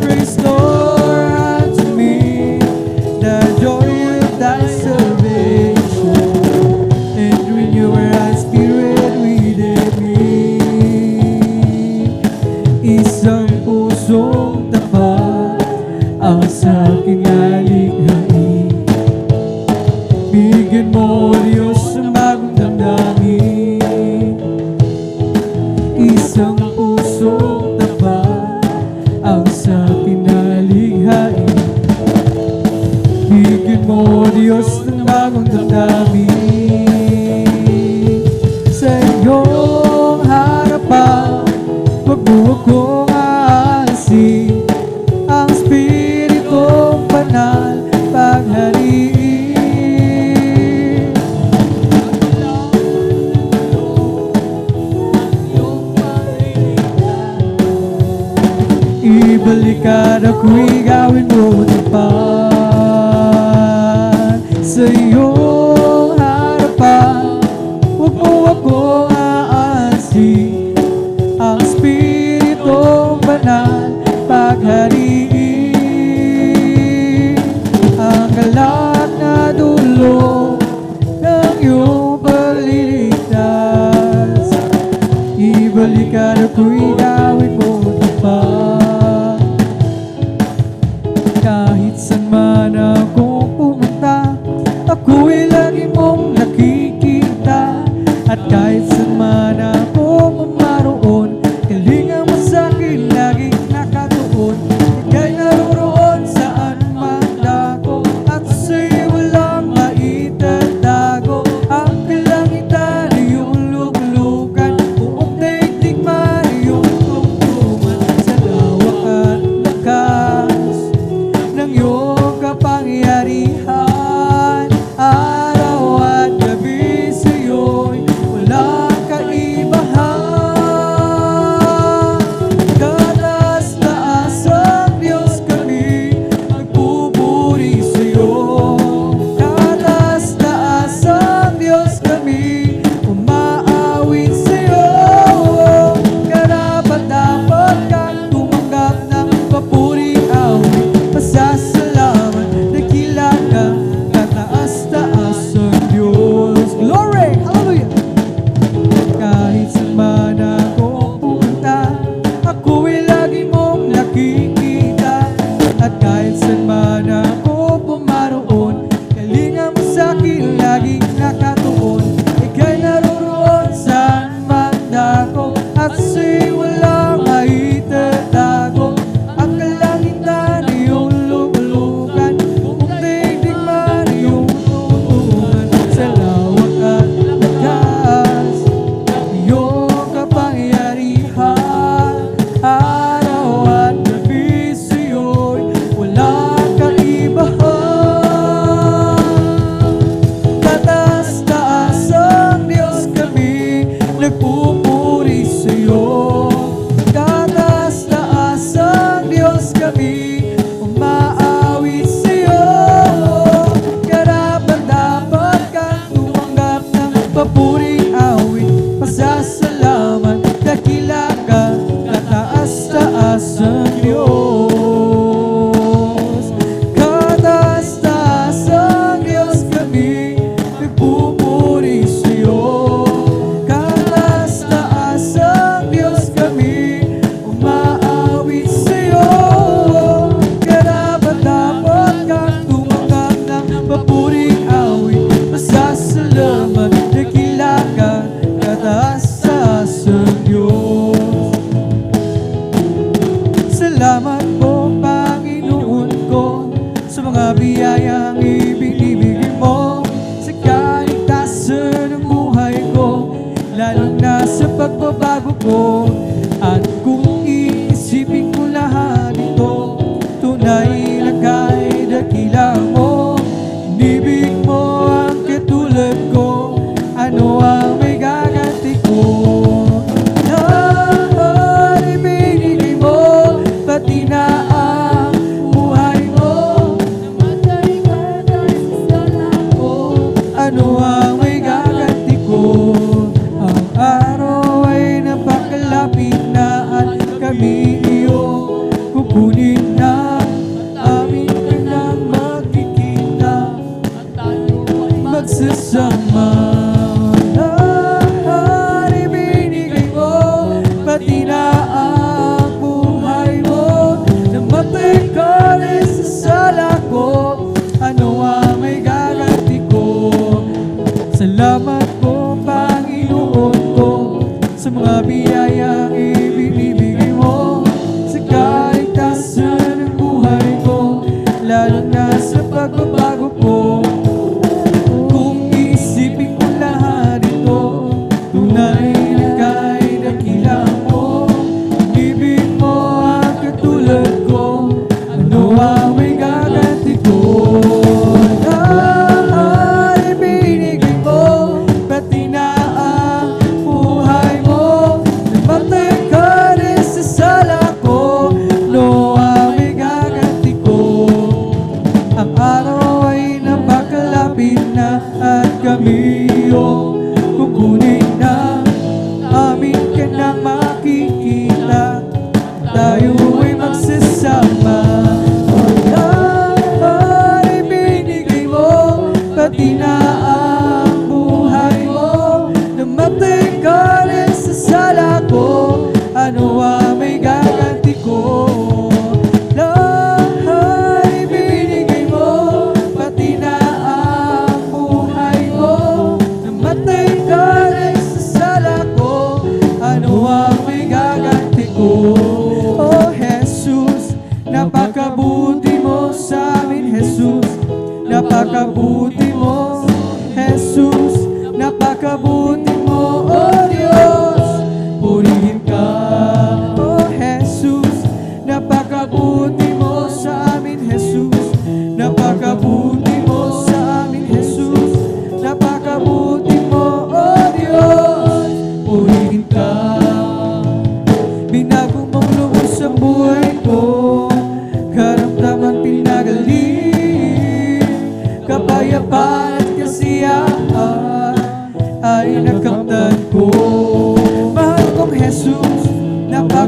Speaker 1: Restore unto me the joy of Thy salvation, and renew a right spirit within me. Isang pusong tapat ang sa'king alikhain. Bigyan mo, Diyos, ng bagong damdamin. Isang pusong tapat ang sa'king alikhain. Bigyan mo, Diyos, ng bagong damdamin. Sa iyong harapan, wag mo akong aalisin, ang Espiritong Banal paghariin. Ibalikan ako'y gawin mo tapat. Sa iyong harapan, wag mo akong aalisin, ang Espiritong Banal paghariin. Ang galak na dulot ng iyong pagliligtas, ibalikan ako'y gawin mo kahit saan man ako pumaroon, kalinga mo sa'kin laging nakatuon. Ika'y naroroon saan man ako, at sa'yo walang maitatago. Ang kalangitan ay iyong luklukan, buong daigdig man ay iyong tungtungan. Sa lawak at lakas ng iyong kapangyarihan, araw at gabi sa'yo'y walang kaibahan. Kataas-taas ang Diyos kami, nagpupuri sa'yo. Kataas-taas ang Diyos kami, umaawit sa'yo. Karapat-dapat kang tumanggap ng papuri, awit, pasasalamat, dakila ka, kataas-taas ang Diyos. Glory! Hallelujah! Kahit saan man ako pumunta, ako'y lagi mong nakikita. At kahit saan man ako pumaroon, kalinga mo sa'kin laging nakatuon. Ika'y naroroon saan man ako, at sa'y walang maitatago. Ang kalangitan ay iyong luklukan, buong daigdig man ay iyong tutungan. Sa lawak at lakas ng iyong kapangyarihan, araw at gabi sa'yo'y walang kaibahan. Kataas-taas ang Diyos kami, nagpupuri sa'yo. Kataas-taas ang Diyos kami, umaawit sa'yo. Karapat-dapat kang tumanggap ng papuri, awit, pasasalamat, dakila ka, kataas-taas ang Diyos. Kataas-taas ang Diyos kami, nagpupuri sa'yo. Kataas-taas ang Diyos kami, umaawit sa'yo. Karapat-dapat kang tumanggap ng papuri, awit, pasasalamat, dakila ka, kataas-taas ang Diyos. Salamat po, Panginoon ko, sa mga biyayang ibinibigay mo sa kaligtasan ng buhay ko, lalo na sa pagbabago ko. At kung iisipin ko lahat ito, tunay na kay dakila mo. Inibig mo ang katulad ko, ano ang may gaganti ko? Lahat ibinigay mo, pati na ang buhay mo. Namatay ka dahil sa sala ko, ano ang may gaganti ko? Ang araw ay napakalapit na, at kami iyong kukunin na. Amin ka nang magkikita, at tayo ay magsasama. Lahat ibinigay mo, pati na ang buhay mo. Namatay ka rin sa sala ko, ano ang may gaganti ko? Salamat po, Panginoon ko, sa mga biyayang ibinibigay mo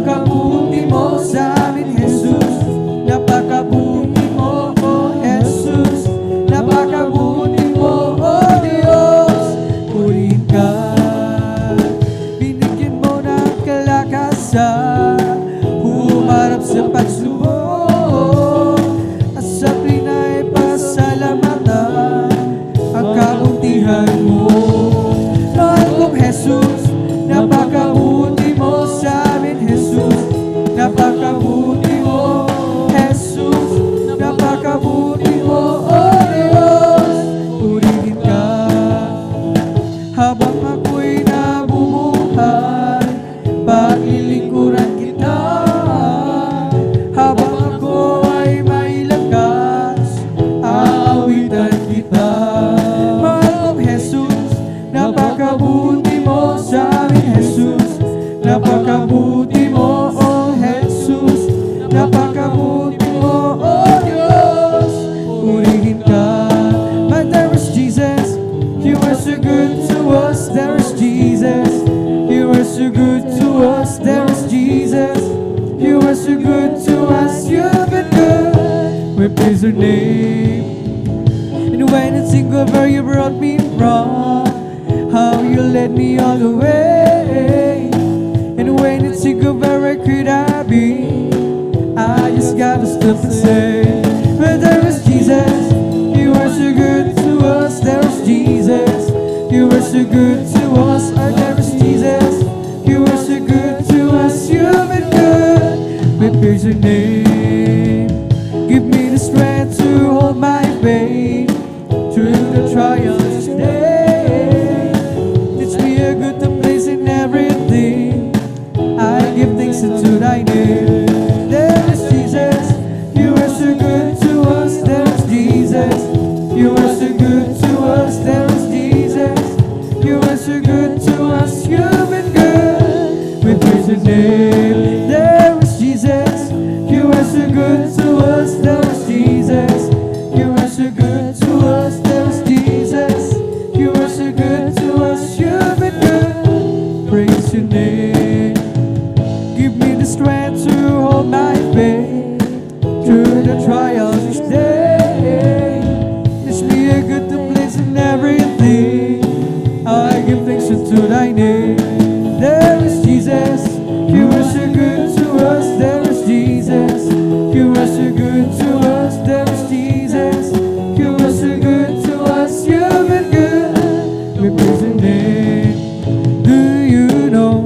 Speaker 1: Napakabuti mo sa amin, Jesus. Napakabuti mo, oh Jesus. Napakabuti mo, oh Diyos. Purihin ka. Binigyan mo ng kalakasan, humarap sa pagsubok. At sa pinay pasalamatan ang kabutihan mo. Mahal kong Jesus, napakabuti mo sa amin, Jesus. Napakabuti mo, Jesus. Napakabuti mo, oh Diyos. Purihin ka. Habang ako'y nabubuhay, paglilingkuran kita. Habang ako ay may lakas, aawitan kita. Mahal kong Jesus, napakabuti mo sa amin, Jesus. Napakabuti mo, oh Jesus. Napakabuti mo, oh Diyos. Purihin ka. But there is Jesus, you are so good to us. There is Jesus, you are so good to us. There is Jesus, you are so good to us. You've been good. We praise your name. And when it's single where you brought me from, how you led me all the way. And when it's single where could I be, I just gotta stop and say, but there is Jesus, you are so good to us. There is Jesus, you are so good to us. Oh, there is Jesus, you are so good to us. You've been good. We praise your name. Give me the strength to hold my faith through the trials today. Teach me a good place in everything. I give thanks unto thy name. There is Jesus, you are so good to us. There is Jesus, you are so good to us. There is Jesus, you are so good to us. You've been good. We praise your name. There is Jesus, you are so good to us. There is Jesus, you are so good to us. There is Jesus, you are so good to us. You've been good. Praise your name. Give me the strength to hold my faith through the trials each day. Teach me a good place in everything. I give thanks unto thy name. There is Jesus, you are so good to us. There is Jesus, you are so good to us. There is Jesus, you are so good to us. You've been good. We praise your name. Do you know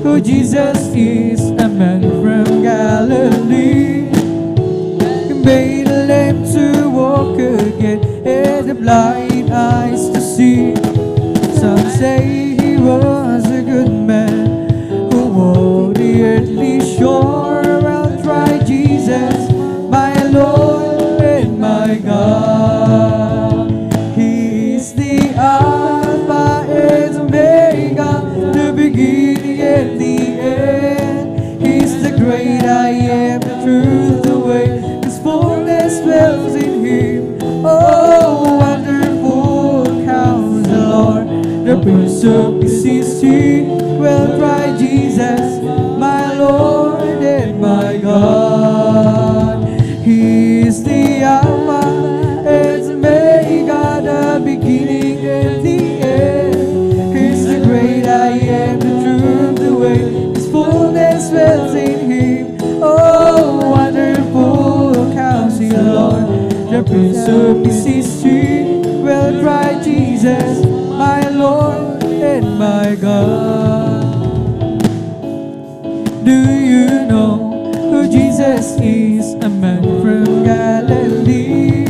Speaker 1: who Jesus is? A man from Galilee. He made the lame to walk again, and the blind eyes to see. Some say he was a good man who walked the earthly shore. I'll try Jesus, my Lord and my God. He is the Alpha and Omega, the beginning and the end. He's the great I am, the truth, the way. His fullness dwells in him. Oh, wonderful Counselor, Lord, the Prince of Peace is he. Well, cry Jesus, my Lord and my God. He is the Alpha and Omega, the beginning and the end. He's the great I am, the truth, the way. His fullness dwells in him. Oh, wonderful Counselor, Lord, the Prince of Peace is he. Well, cry Jesus, my Lord and my God. Do you know who Jesus is? A man from Galilee.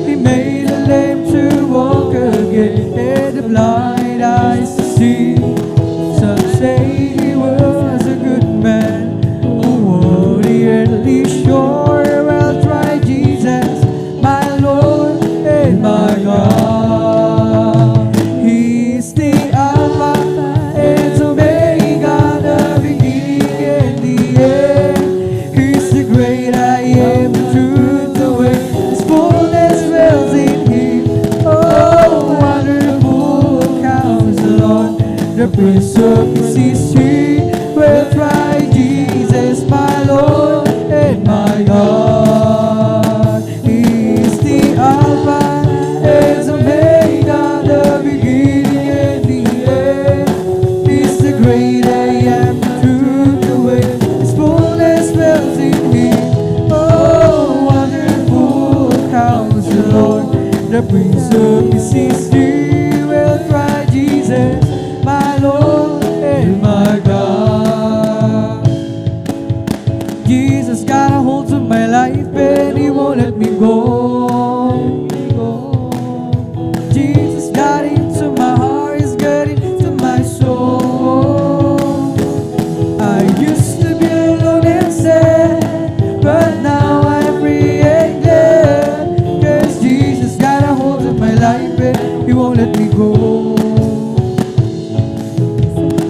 Speaker 1: He made the lame to walk again, and the blind eyes to see. Some say he was a good man who walked the earthly shore. I'll try Jesus, my Lord and my God. He's the Alpha and Omega, the beginning and the end. He's the great I am, the truth, the way. His fullness dwells in him. Oh, wonderful Counselor, Lord, the Prince of Peace is he. Well, try Jesus. The Prince of Peace is here. We'll cry, Jesus, my Lord and my God. Jesus got a hold of my life and He won't let me go. Jesus got into my heart, He's got into my soul. I used to be alone and sad, but now I'm free and glad, 'cause Jesus got a hold of my life and He won't let me go.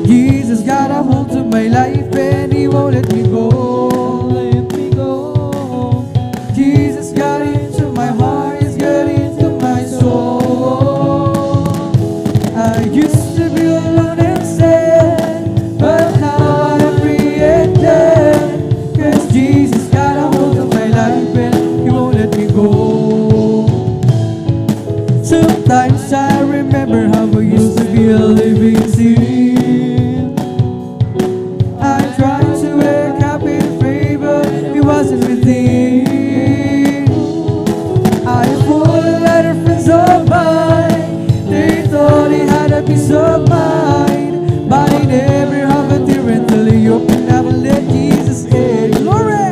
Speaker 1: Jesus got a hold of my life and He won't let me go. Jesus got into my heart, He's got into my soul. I used to be alone and sad, but now I'm free and glad, 'cause Jesus got a hold of my life and He won't let me go. Sometimes I remember how I used to be a living sin. I tried to act happy and free, but it wasn't within. I fooled a lot of friends of mine. They thought he had a peace of mind, but he never have a tear until he opened up and let Jesus in. Glory!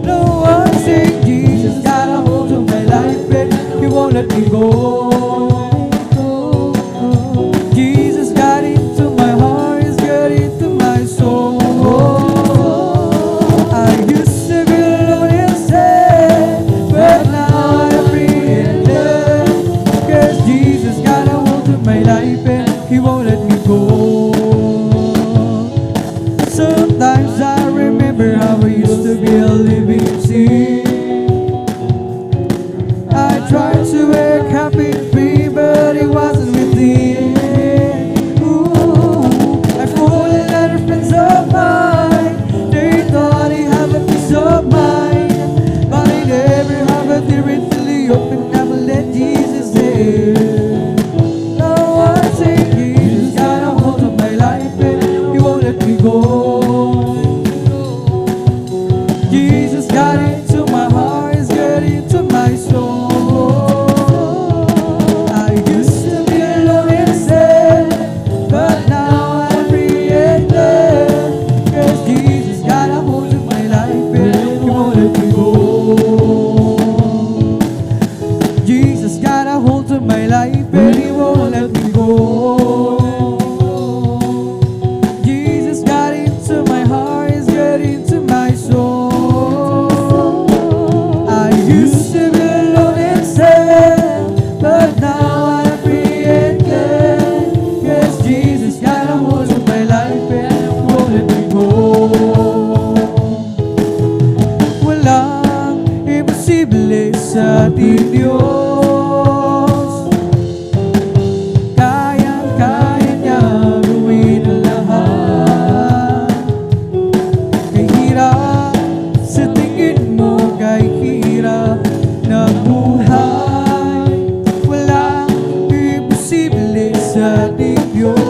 Speaker 1: No one saying Jesus got a hold of my life and He won't let me go. Jesus got into my heart, He's got into my soul. I used to be alone and sad, but now I'm free and glad, 'cause Jesus got a hold of my life and He won't let me go. Sometimes I remember how I used to be a living sin. I tried to act happy and free, but it wasn't within. Ooh, I fooled a lot of friends of mine. They thought he had a peace of mind, but he never have a tear until he opened up and let Jesus in. No one saying Jesus got a hold of my life and He won't let me go. Jesus got into my heart, He's got into my soul. I used to be alone and sad, but now I'm free and glad, 'cause Jesus got a hold of my life and He won't let me go. Jesus got a hold of my life and He won't let me go. Jesus got into my heart, He's got into my soul. I used to be alone and sad, but now I'm free and glad, 'cause Jesus got a hold of my life and He won't let me go. Walang imposible sa ating Diyos. Kayang-kaya niya gawin ang lahat. Kay hirap sa tingin mo, kay hirap na buhay, walang imposible sa ating Diyos.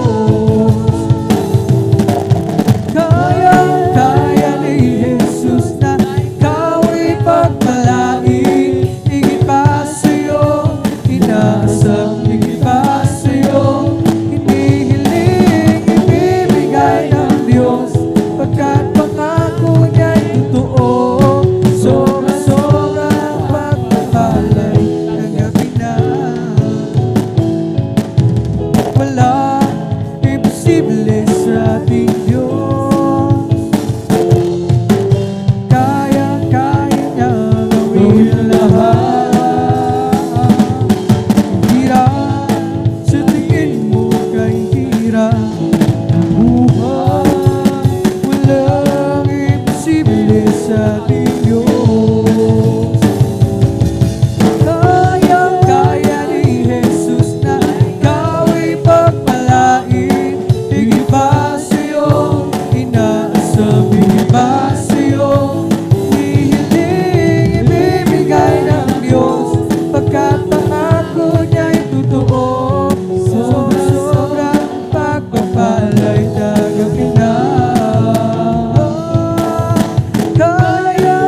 Speaker 1: Kaya ni Jesus na ikaw ay pagpalain, higit pa sa'yo, inaasam, higit pa sa'yo, hinihiling, ibibigay ng Diyos, pagkat pangako niya'y totoo. Sobra-sobrang pagpapalay ng gabi na. Walang imposible sa ating Diyos. Kaya-kaya niya gawin ang lahat. Hirap sa tingin mo, kay hirap ang buhay, walang imposible sa ating Diyos. Kaya-kaya ni Jesus na ikaw ay pagpalain, higit pa sa'yo, inaasam, higit pa sa'yo, hihiling, ibibigay ng Diyos, pagkat pangako niya'y totoo. Sobra-sobrang pagpapalay, tagapin na. Kaya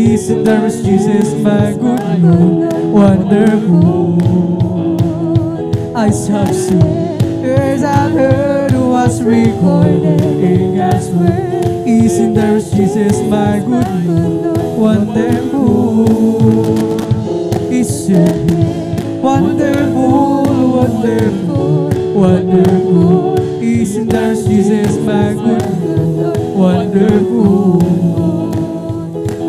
Speaker 1: Isn't there is Jesus, my good Lord, wonderful? Eyes have seen, ears have heard, what's recorded in God's word. Isn't there is Jesus, my good Lord, wonderful? Isn't He wonderful, wonderful, wonderful? Isn't there is Jesus, my good Lord, wonderful?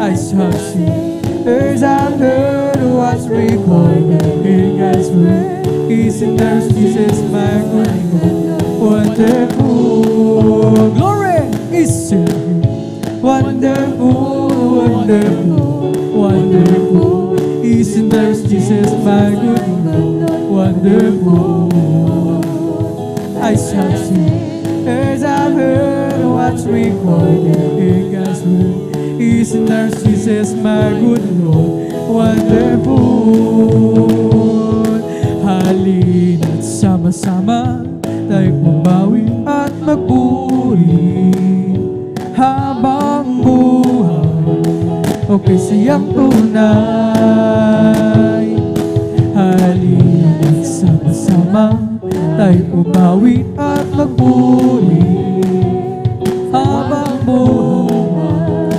Speaker 1: Eyes have seen, ears have heard, what's recorded in God's word. Isn't there Jesus, my good Lord, wonderful? Glory! Isn't He wonderful, wonderful, wonderful? Isn't there Jesus, my good Lord, wonderful? Eyes have seen, ears have heard, what's recorded in God's word. Isn't there Jesus, my good Lord, wonderful? Halina't sama-sama tayo pumawi at magpuri habang buhay okay siyang tunay. Halina't sama-sama tayo pumawi at magpuri habang buhay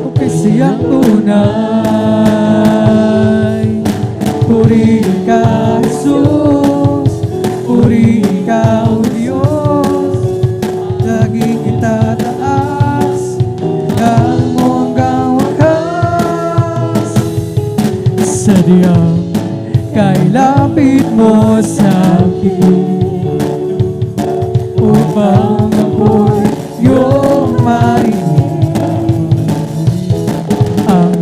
Speaker 1: okay siyang tunay. Purihin ka, Jesus, purihin ka, O Diyos, lagi kita taas, hanggang mo hanggang wakas. Sadyang kailapit mo sa akin, upang ako'y iyong marinig. Ang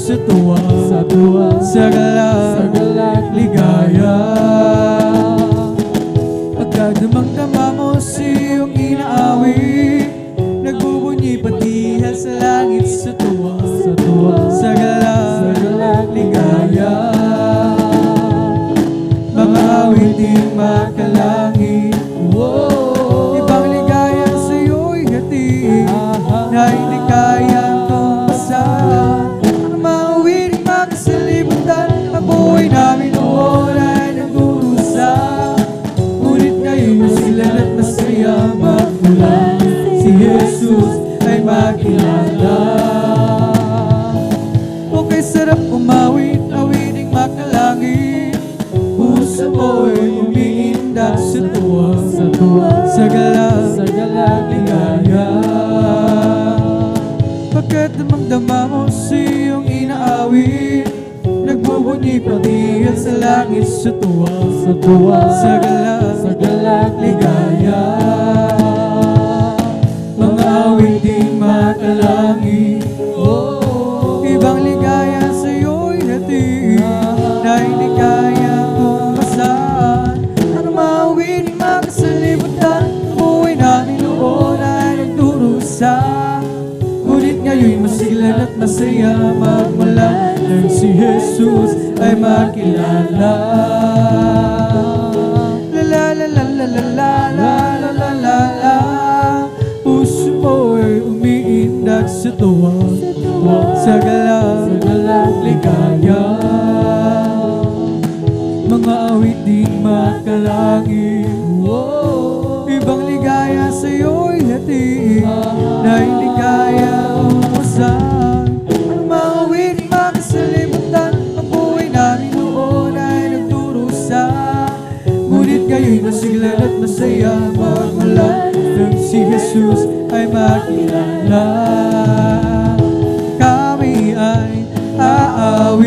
Speaker 1: sa tuwa, sa galak, ligaya. Pagka damang-dama mo sa iyong inaawit, nagbubunyi patihal sa langit sa tuwa, sa galak, ligaya. Mga awiting makalangit, ibang ligaya sa'yo'y hati, na hindi kayang tumpasan. Ang mga awiting makasalimutan, ang buhay namin noon ay nagdurusa. Ngunit ngayon masilan at masaya magmula, si Jesus ay makilala. Okay, sarap umawit, awiting makalangit, puso mo'y umiindak sa tuwa, sa galak, ligaya. Pagkat damang-dama mo sa iyong inaawit, nagbubunyi patihal sa langit sa tuwa, sa galak, ligaya. Mga awiting makalangit, ibang ligaya sa'yo'y hati, na hindi kayang tumpasan. Ang mga awiting makasalimutan, buhay namin noon ay nagdurusa. Ngunit ngayon masiglan at masaya magmula, nang si Jesus ay makilala. La la la la la la la la la la la la. Puso mo'y umiindak sa tuwa, sa galak, ligaya. Mga awiting makalangit, ibang ligaya sa'yo'y hati, na hindi kaya umusan. Ang mga awiting makasalimutan, ang buhay namin noon ay nagdurusa. Ngunit ngayon masiglan at masaya magmula, nang si Jesus ay makilala. Kami ay aawitin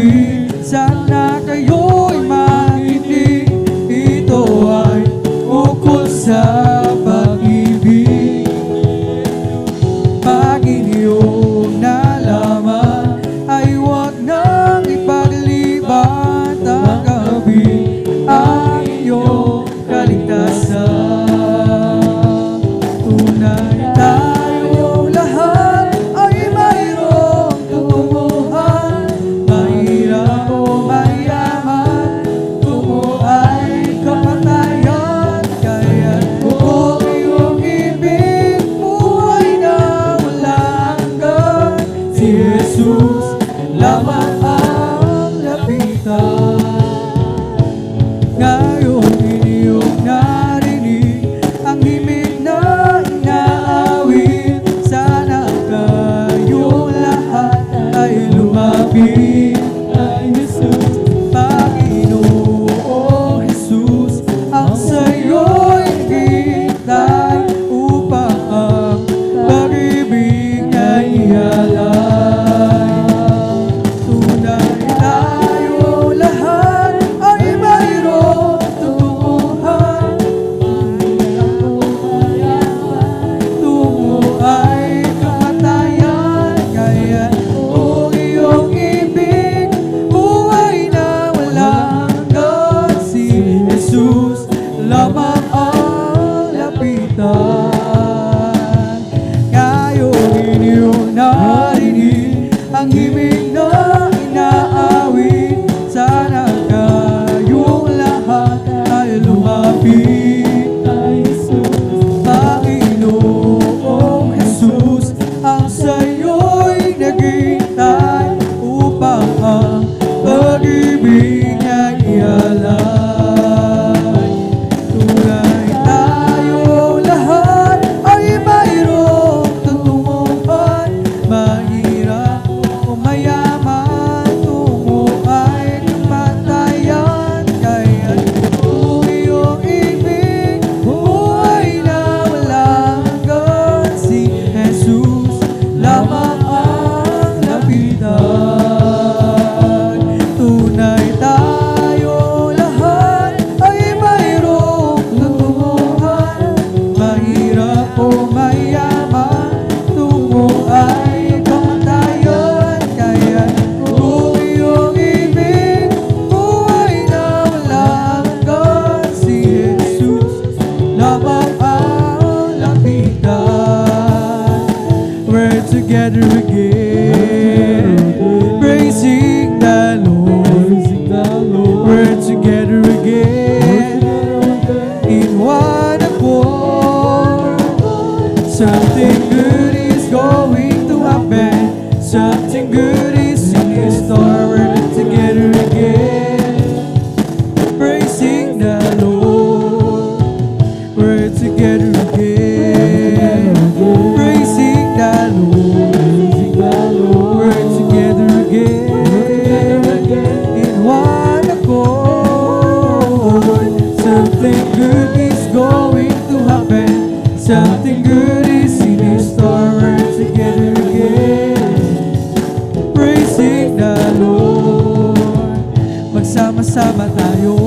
Speaker 1: Sama-sama tayo,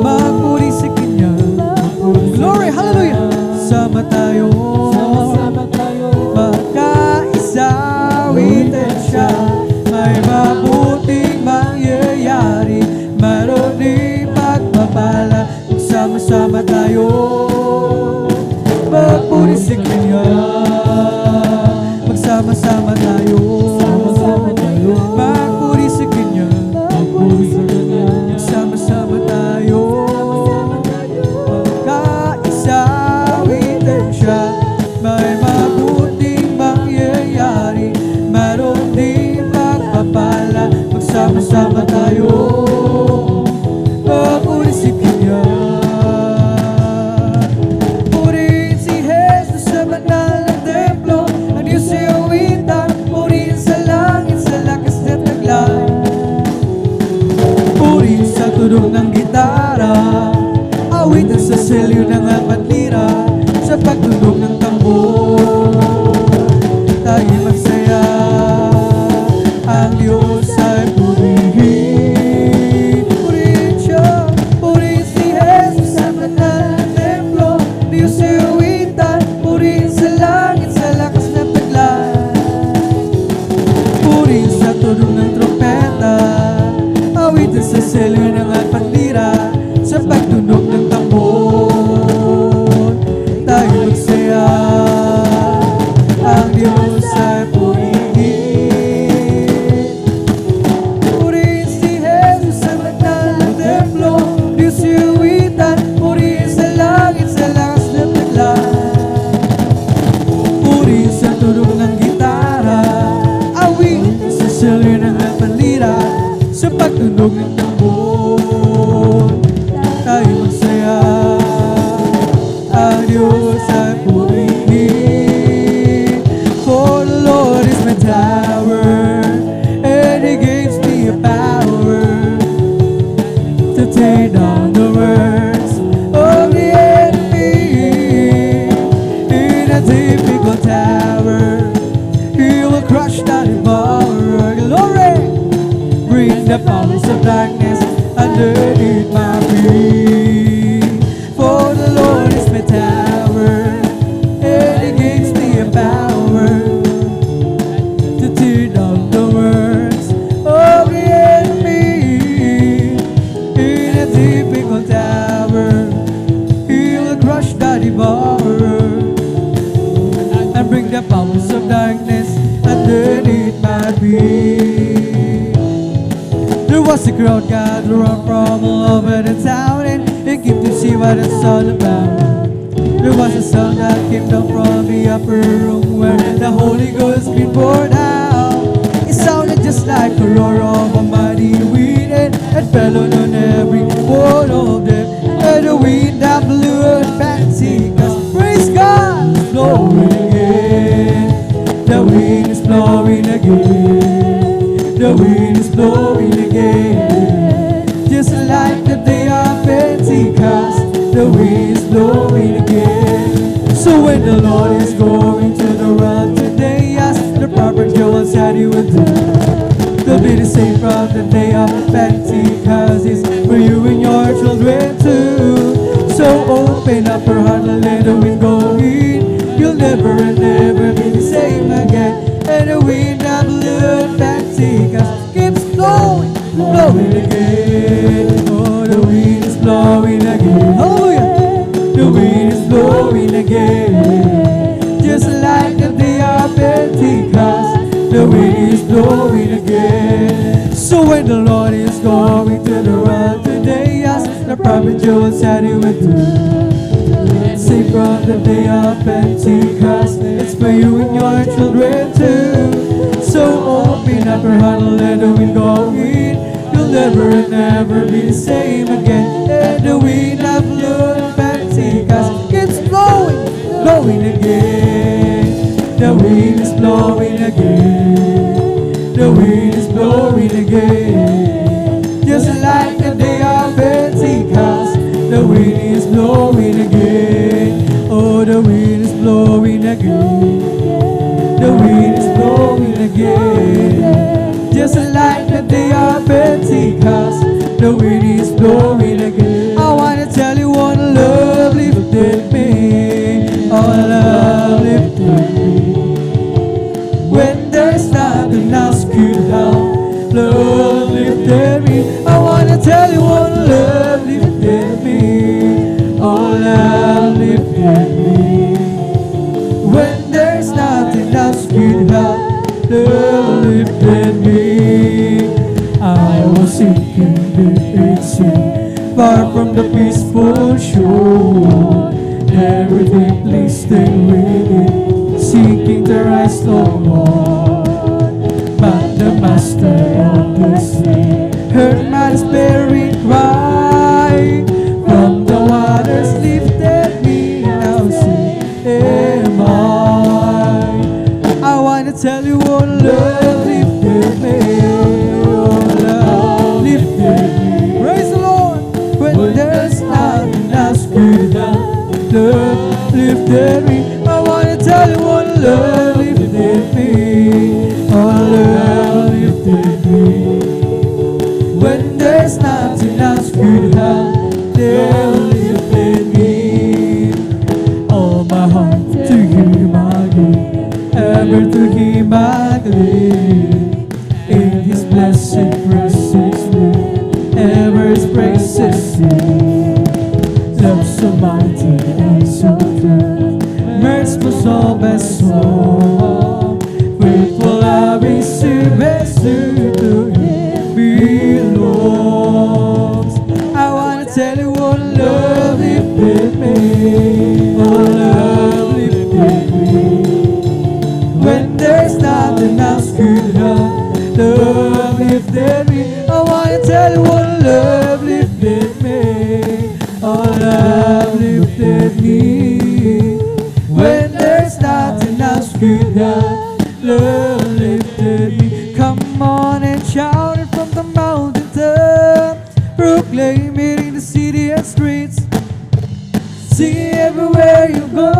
Speaker 1: magpuri sa Kanya. Glory, hallelujah. Sama tayo, magkaisa, awitin siya. May mabuting mangyayari, mayroon din pagpapala. Sama-sama tayo, magpuri sa Kanya. Magsama-sama tayo, magpuri sa Kanya. Sama-sama tayo, magkaisa, awitin siya. May mabuting mangyayari, mayroon din pagpapala. Magsama-sama tayo, magpuri sa Kanya. Purihin si Jesus sa banal na templo, ang Diyos ay awitan. Purihin sa langit, sa lakas at taglay. Purihin sa tunog ng gitara, awitan sa selyo ng apat lira, sa pagtunog ng tambor. Tayo magsaya, ang Diyos ay purihin. Purihin siya, purihin si Jesus sa banal na templo, Diyos ay awitan. Purihin sa langit, sa lakas na taglay. Purihin sa tunog ng trompeta, awitan sa selyo ng apat lira, sa pagtunog ng tambor. Tayo magsaya, ang Diyos ay purihin. Purihin si Jesus sa banal na templo, Diyos ay awitan. Purihin sa langit, sa lakas na taglay. Purihin sa tunog ng gitara, awitin sa selyo ng apat lira, sa pagtunog ng tambor. Tayo magsaya, ang Diyos ay purihin. For the Lord is my tower, and He gives me a power to tear down the works of the enemy. In a difficult tower, He will crush the devourer. Glory! Bring the powers of darkness underneath my feet. For the Lord is my tower, and He gives me a power to tear down the works of the enemy. In a difficult tower, He will crush the devourer and bring the powers of darkness underneath my feet. There was a crowd gathered around from all over the town, and they came to see what it's all about. There was a sound that came down from the upper room where the Holy Ghost been poured out. It sounded just like a roar of a mighty wind, and it fell on every one of them. And the wind that blew at Pentecost, praise God, is blowing again. The wind is blowing again. The wind is blowing again. Just like the day of Pentecost, the wind is blowing again. So when the Lord is going to the world today, ask the prophet Joel said he will do. There'll be the same from the day of Pentecost. It's for you and your children too. So open up your heart and let the wind go in. You'll never and never be the same again. And the wind that blew at Pentecost keeps blowing, blowing again. Oh, the wind is blowing again. Hallelujah! The wind is blowing again. Just like the day of Pentecost, the wind is blowing again. So when the Lord is going to the world today, as the prophet Joel said he would do. Say from the day of Pentecost, it's for you and your children too. So open up your heart and let the wind go in. You'll never and never be the same again. And the wind that blew at Pentecost keeps blowing, blowing again. The wind is blowing again. The wind is blowing again. Just like the day of Pentecost, the wind is blowing again. Oh, the wind is blowing again. The wind is blowing again. Just like the day of Pentecost, far from the peaceful shore. Never deeply stay within, seeking to rise no more. But the master of the sea heard my despairing cry. From the waters lifted me, now see am I wanna tell you what love lifted me. Oh, love lifted me. Praise the Lord. When there's nothing else good enough, love lifted me. I wanna tell you what love lifted me. Oh, love lifted me. When there's nothing else good enough, love lifted me. All my heart to Him I give, ever to Him I live. In His blessed praises live, ever His praises sing. Love so mighty and so true, merciful soul, best soul. Faithful love is to best to Him belongs. I wanna tell you what love lifted me. Oh, love lifted me. When there's nothing else good enough, love lifted me. I wanna tell you what love lifted me. Oh, love lifted me. When there's nothing else good enough, love lifted me. Come on and shout it from the mountaintop, proclaim it in the city and streets. Sing it everywhere you go,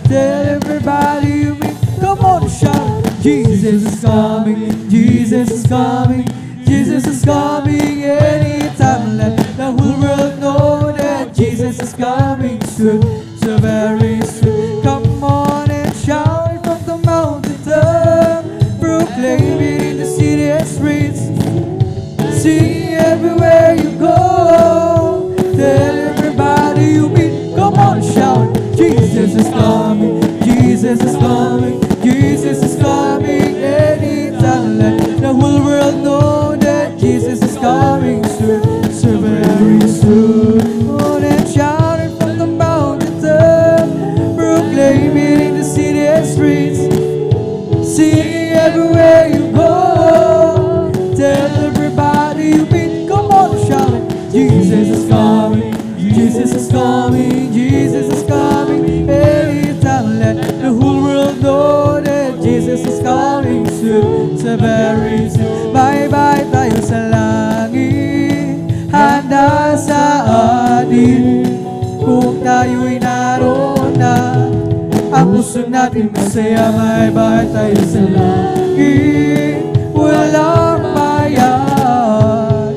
Speaker 1: tell everybody you meet. Come on, shout it. Jesus is coming, Jesus is coming, Jesus is coming anytime. Let the whole world know that Jesus is coming soon, so very soon. Come on and shout it from the mountaintop, proclaim it in the city and streets. Sing everywhere you go, tell everybody you meet. Come on, shout it. Jesus is coming, Jesus is coming, Jesus is coming anytime. Let the whole world know that Jesus is coming soon, so very soon. Come on and shout it from the mountaintop, proclaim it in the city and streets. Sing everywhere you go, tell everybody you meet. Come on, shout it. Jesus is coming, Jesus is coming, Jesus is coming anytime. Let the whole world know that Jesus is coming soon, so very soon. Bye-bye tayo sa langit, handa sa atin. Kung tayo'y naroon na, ang puso natin masaya. Bye-bye tayo sa langit, walang bayad.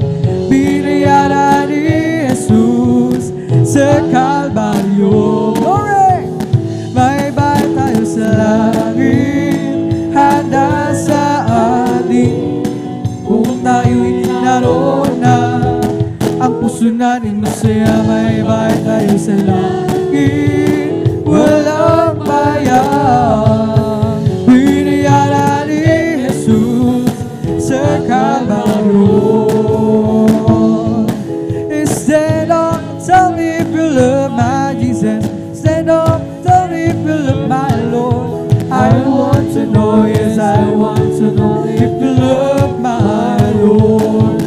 Speaker 1: Binayaran ni Jesus sa Kalbaryo. Glory! Bye-bye tayo sa langit, handa sa atin. Kung tayo'y naroon na, ang puso natin masaya. Bye-bye tayo sa langit, walang bayad. Binayaran ni Jesus sa Kalbaryo. Stand up, tell me if you love my Jesus. Stand up, tell me if you love my Lord. I want to know, yes, I want to know if you love my Lord.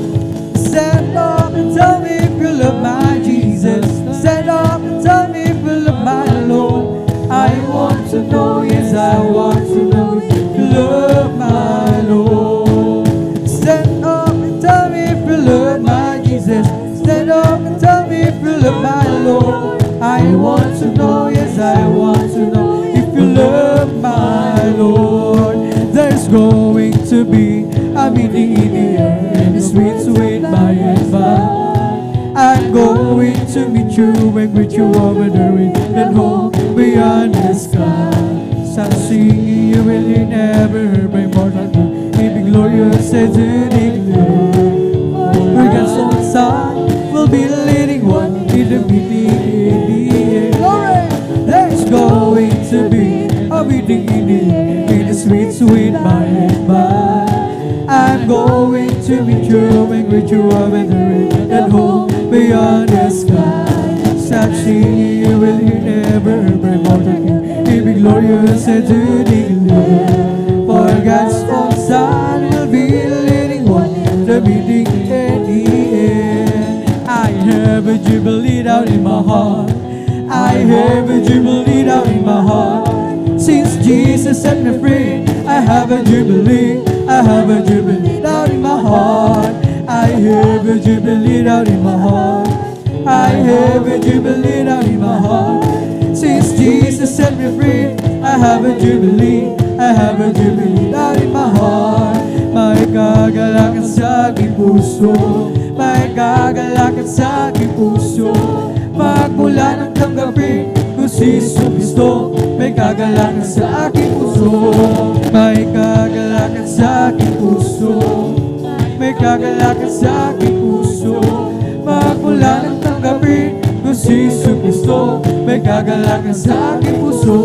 Speaker 1: Stand up and tell me if you love my Jesus. Stand up and tell me if you love my Lord. I want to know, yes, I want to know if you love my Lord. Stand up and tell me if you love my Jesus. Stand up and tell me if you love my Lord. I want to know, yes, I want to know if you love my Lord. There's going to be a meeting in the air, and the sweet, sweet by and by. I'm going to meet you and greet you over there in that home beyond the sky. I'm singing you will you never heard by mortal good, keeping glorious and to declare. We got so inside, we'll be the leading one in the meeting in the air. Glory! There's going to be a meeting in the air, in the sweet, sweet by and by. I'm I'm going to meet you and greet you up in the rain and home beyond the sky. Touching you will never break more than you. It be glorious and to declare. For God's own Son will be leading one, the beginning and the end. I have a jubilee down in my heart. I have a jubilee down in my heart. Since Jesus set me free, I have a jubilee. I have a jubilee down in my heart. I have a jubilee down in my heart. I have a jubilee down in my heart. Since Jesus set me free, I have a jubilee. I have a jubilee down in my heart. May kagalakan sa aking puso. May kagalakan sa aking puso. Magmula ng tanggapin ko si Jesucristo. May kagalakan sa aking puso. May kagalakan sa aking puso. May kagalakan sa aking puso. Magmula ng tanggapin ko si Jesucristo. May kagalakan sa aking puso.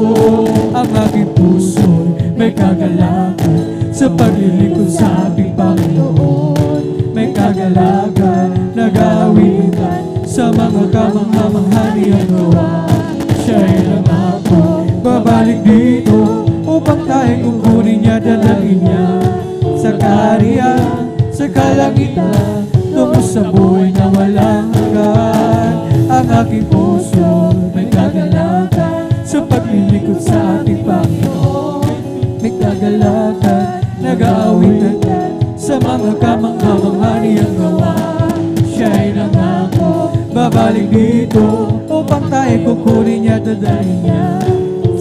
Speaker 1: Ang aking puso may kagalakan sa paglilingkod sa ating Panginoon. May kagalakan na gawin sa mga kamangha-mangha niyang gawa. Siya'y nangako babalik dito upang tayo kukunin niya, dadalhin niya sa kaharian, sa kalangitan, tungo sa buhay na walang hanggan. Ang aking puso may kagalakan sa paglilingkod sa ating Panginoon. May kagalakan na gawin sa mga kamangha-mangha niyang gawa. Siya'y nangako babalik dito upang tayo kukunin niya, dadalhin niya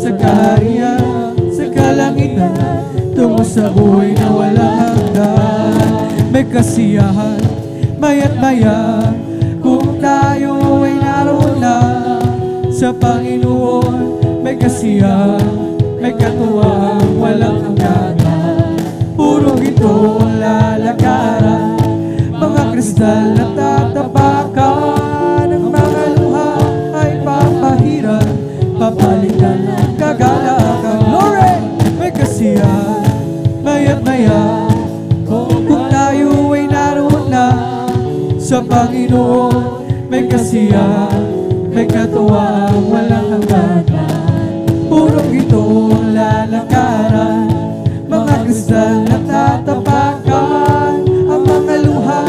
Speaker 1: sa kaharian, sa kalangitan, tungo sa buhay na walang hanggan. May kasiyahan, maya't maya, kung tayo ay naroon na sa Panginoon. May kasiyahan, may katuwang walang hanggan. Puro ito ang lalakaran, mga kristal na tatapakan. Ang mga luha ay papahiran, papalitan ng kagalakan. Glory! May kasiyahan, maya't maya, kung tayo ay naroon na sa Panginoon. May kasiyahan, may katuwang walang hanggan. Puro ito ang lalakaran, mga kristal na tatapakan. Ang mga luha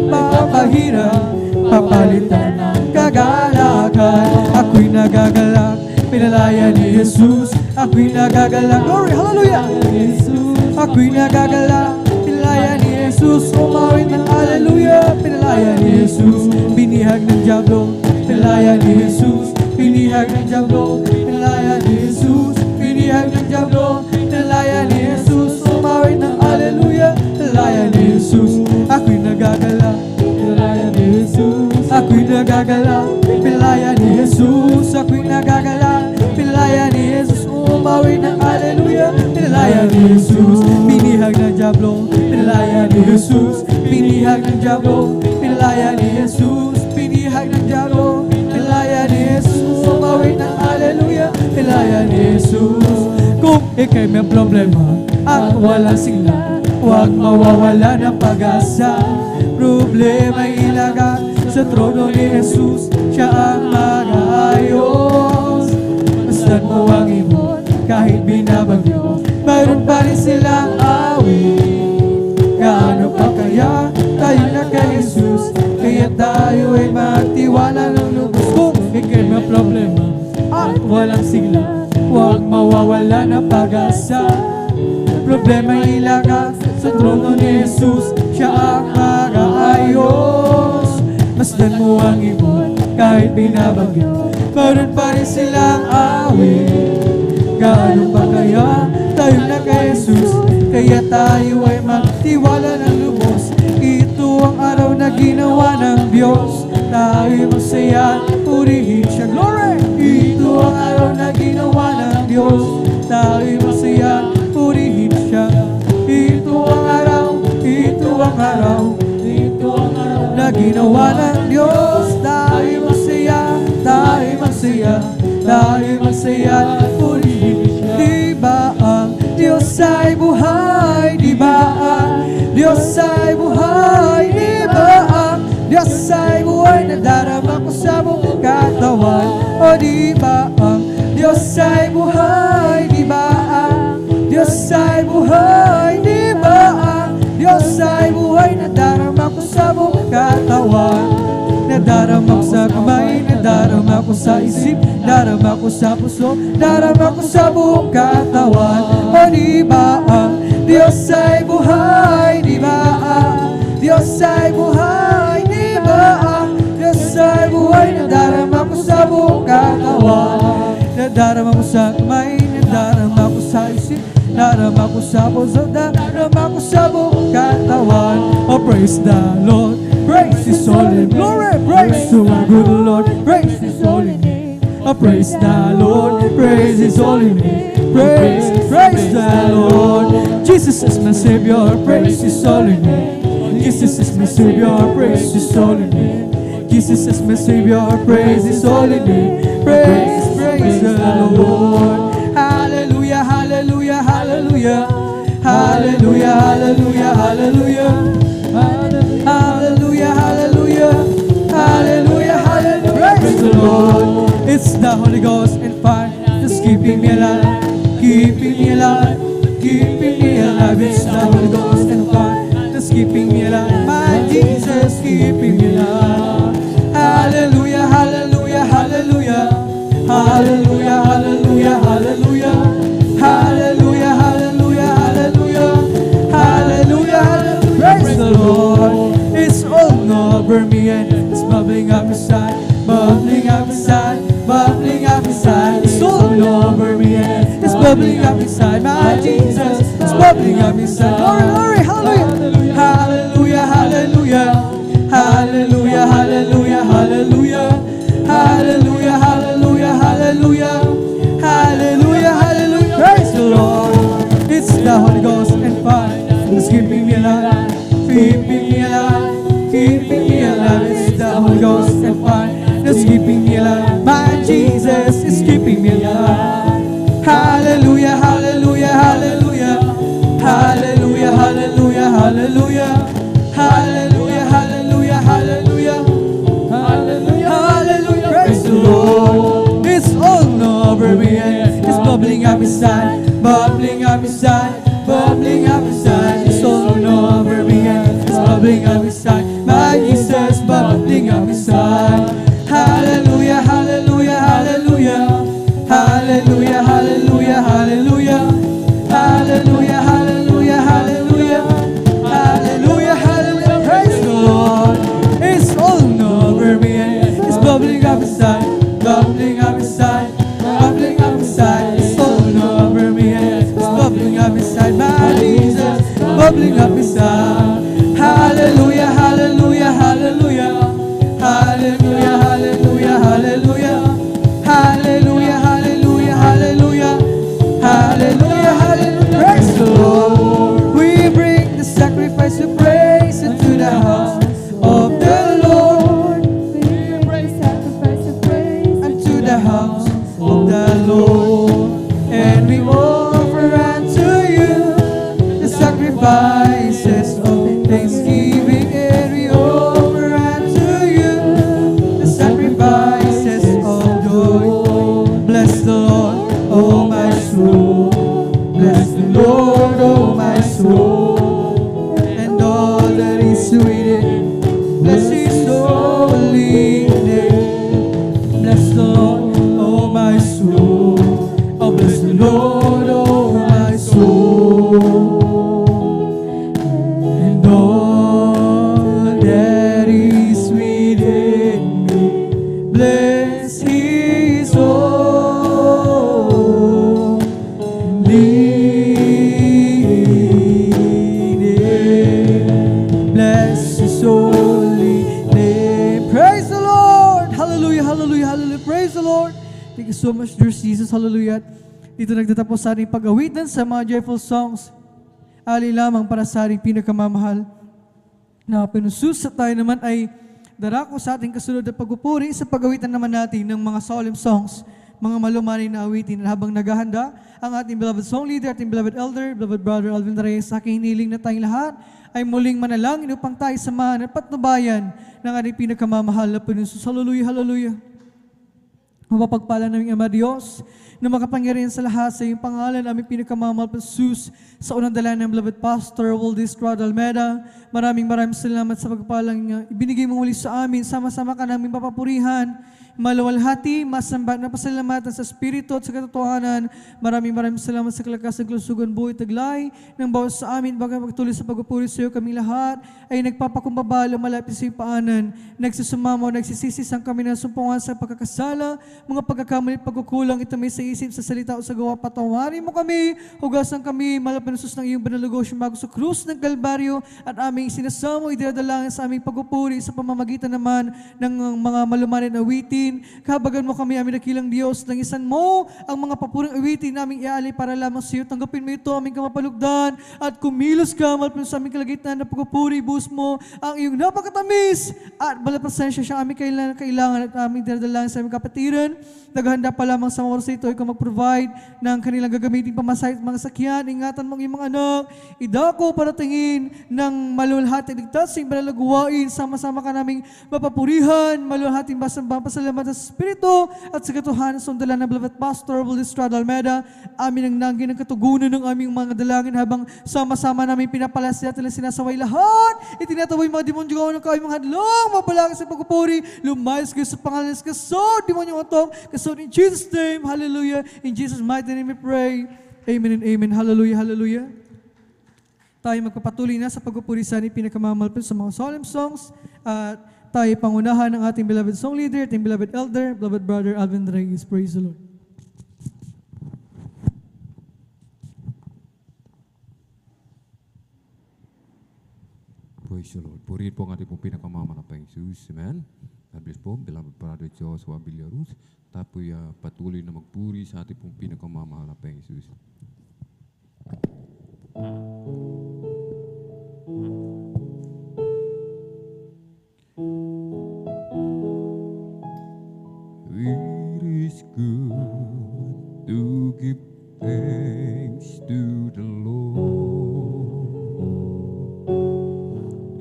Speaker 1: papahiran, papalitan ng kagalakan. Ako'y nagagalak, pinalaya ni Jesus. Ako'y nagagalak, glory, hallelujah, Jesus. Ako'y nagagalak, pinalaya ni Jesus. Umawit ng hallelujah, pinalaya ni Jesus. Binihag ng diablo, pinalaya ni Jesus. Binihag ng diablo, pinalaya ni Jesus. Binihag ng diablo, pinalaya ni Jesus. Umawit ng hallelujah, pinalaya ni Jesus. Ako'y nagagalak, pinalaya ni Jesus. Ako'y nagagalak, pinalaya ni Jesus. Ako'y nagagalak, pinalaya ni Jesus. Umawit ng hallelujah, pinalaya ni Jesus. Binihag ng diablo, pinalaya ni Jesus. Binihag ng diablo, pinalaya ni Jesus. Binihag ng diablo, pinalaya ni Jesus. Umawit ng hallelujah, pinalaya ni Jesus. Kung ika'y may problema at walang sigla, huwag mawawala ng pag-asa. Problema ilagay sa trono ni Jesus, siya ang mag-aayos. Basta't mo ang ibon, kahit binabagyo, mayroon pa rin silang awit. Gaano pa kaya tayo na kay Jesus, kaya tayo ay magtiwala ng lubos. Kung ika'y may problema at walang sigla, huwag mawawala ng pag-asa. Problema ilagay sa trono ni Jesus, siya ang mag-aayos. Masdan mo ang ibon, kahit binabagyo, mayroon pa rin silang awit. Gaano pa kaya tayo na kay Jesus, kaya tayo ay magtiwala ng lubos. Ito ang araw na ginawa ng Diyos, tayo masaya, purihin siya. Glory! Ito ang araw na ginawa ng Diyos, tayo masaya, purihin siya. Ito ang araw, ito ang araw, ito ang araw na ginawa ng Diyos, tayo masaya, tayo masaya, tayo masaya, purihin siya. Di ba ang Diyos ay buhay? Di ba ang Diyos ay buhay, di ba ang Diyos ay buhay, nadarama ko sa buong katawan. O di ba ang Diyos ay buhay, di ba ang Diyos ay buhay, di ba ang Diyos ay buhay, nadarama ko sa buong katawan. Nadarama ko sa kamay, nadarama ko sa isip, nadarama ko sa puso, nadarama ko sa buong katawan. O di ba ang Diyos ay buhay, di ba ang Diyos ay buhay, di ba ang Diyos ay buhay, nadarama ko sa buong katawan. Nadarama ko sa kamay, nadarama ko sa isip, nadarama ko sa puso, nadarama ko sa buong katawan. Oh, praise the Lord, praise His holy name. Glory, praise to our good Lord, praise His holy name. Oh, praise the Lord, praise His holy name. Praise the Lord. Jesus is my Savior, praise His holy name. Jesus is my Savior, praise His holy name. Jesus is my Savior, praise His holy name. Praise the Lord. Hallelujah, hallelujah, hallelujah. Hallelujah, hallelujah, hallelujah. Hallelujah, hallelujah. Hallelujah, hallelujah. Praise the Lord. It's the Holy Ghost and fire that's keeping me alive. Keeping me alive. Keeping me alive. It's the Holy Ghost and fire that's keeping me alive. My Jesus keeping me alive. Hallelujah, hallelujah, hallelujah. Hallelujah, hallelujah, hallelujah. Hallelujah, hallelujah, hallelujah. Hallelujah, hallelujah. Praise the Lord. It's all over me and it's bubbling up inside. Bubbling up inside. Bubbling up inside. It's all over me and it's bubbling up inside. My Jesus, it's bubbling up inside. Glory, glory, hallelujah. Hallelujah, hallelujah. Hallelujah, hallelujah, hallelujah. Hallelujah, hallelujah, hallelujah. Hallelujah, hallelujah. Praise the Lord. It's the Holy Ghost and fire. It's keeping me alive. Keeping me alive. Keeping me alive. It's the Holy Ghost and fire. It's keeping me alive. My Jesus is keeping me alive. Hallelujah, hallelujah, hallelujah. Hallelujah, hallelujah, hallelujah. Hallelujah, hallelujah, hallelujah. Hallelujah, hallelujah. Praise the Lord. It's all over me and it's bubbling up inside. Bubbling up inside. Bubbling up inside. It's all over me and it's bubbling up inside. My Jesus bubbling up inside. Hallelujah, hallelujah, hallelujah. Hallelujah, hallelujah, hallelujah. Hallelujah, hallelujah, hallelujah. Hallelujah, hallelujah. Praise the Lord. It's all over me and it's bubbling up inside. Bubbling up inside. Bubbling up inside. It's all over me and it's bubbling up inside. My Jesus bubbling up inside. Hallelujah, hallelujah, hallelujah. Hallelujah, hallelujah, hallelujah. Hallelujah, hallelujah, hallelujah. Hallelujah, hallelujah. Praise the Lord. We bring the sacrifice of praise into the house of the Lord.
Speaker 2: We bring the sacrifice of praise
Speaker 1: Unto the house of the Lord. And we offer unto you the sacrifices of thanksgiving. And we offer unto you the sacrifices of joy. Bless the Lord, oh my soul. Bless the Lord, oh my soul. And all that is within. Bless His holy name. Bless the Lord, oh my soul. Oh, bless the Lord, oh my soul. And all that is within me. Bless His holy name. Bless His holy name. Praise the Lord. Hallelujah, hallelujah, hallelujah. Praise the Lord. Thank you so much, dear Jesus. Hallelujah. Dito nagtatapos sa ating pag-awitan sa mga joyful songs. Ali lamang para sa ating pinakamamahal na pinusus sa tayo naman ay darako sa ating kasunod na pagpupuri sa pag-awitan naman natin ng mga solemn songs mga malumanay na awitin. At habang naghahanda ang ating beloved song leader, ating beloved elder, beloved brother Alvin Reyes, sa aking hiniling na tayong lahat ay muling manalangin upang tayo samahan at patnubayan ng ating pinakamamahal na Panginoon. Hallelujah, hallelujah. Mapapagpala naming Ama Diyos, na makapangyarihan sa lahat sa iyong pangalan, aming pinakamamahal pa Jesus, sa unang dala ng beloved Pastor Waldis Estrada Almeida. Maraming salamat sa pagpalang ibinigay mo muli sa amin. Sama-sama ka namin papapurihan, maluwalhati, masamba na pasalamatan sa Espiritu at sa katotohanan. Maraming salamat sa kalakasan, kalusugan, buhay, taglay ng bawat sa amin. Baga magtuloy sa pagpupuri sa iyo, kami lahat ay nagpapakumbaba, lumalapit sa iyong paanan, nagsusumamo, nagsisisisang kami na sumpungan sa pagkakasala, mga pagkakamali at pagkukulang. Ito may sa isip, sa salita o sa gawa. Patawarin mo kami, hugasan kami, malapanusos ng iyong banalugos, bago sa krus ng Kalbaryo, at aming sinasamo, idadalangin sa aming pagpupuri sa pamamagitan naman ng mga malumanin na awitin. Kahabagan mo kami, aming nakilang Diyos, langisan mo ang mga papuring awitin naming ialay para lamang sa iyo. Tanggapin mo ito, aming kamapalugdan, at kumilos ka, malapanusos sa aming kalagitnaan na pagpupuri. Bus mo ang iyong napakatamis at balapasensya siya aming kailangan, at aming dinadalangin sa aming kapatiran. Naghahanda pa lamang sa oras ito, ikaw mag-provide ng kanilang gagamiting pamasahe at mga sakyan. Ingatan mo ang iyong mga anak, idako para tingin ng maluwalhati ligtas sa banal na gawain. Sama-sama ka naming mapapurihan, maluwalhating pasalamat sa Espiritu at sa katotohanan sa undalan ng beloved Pastor Waldis Estrada Almeida. Amin ang nanggin ng katugunan ng aming mga dalangin habang sama-sama namin pinapalasya at sinasaway lahat. Itinataway mga demonyo gawa ng kaway mga hadlong, mapalaki sa pagpupuri, lumayas kayo sa pangalan ng kasod, demonyo otong, kasod in Jesus' name, hallelujah. In Jesus' mighty name we pray. Amen and amen. Hallelujah, hallelujah. Tayo magpapatuloy na sa pagpupuri sa ating pinakamamalpin sa mga solemn songs. At tayo pangunahan ng ating beloved song leader, ating beloved elder, beloved brother Alvin Reyes. Praise the Lord.
Speaker 3: Praise the Lord. Purihin po ang ating pong pinakamamahal na Jesus. Amen. God bless po, beloved brother Joshua Villaruz. Tayo po'y patuloy na magpuri sa ating pong pinakamamahal na Jesus. It is good to give thanks to the Lord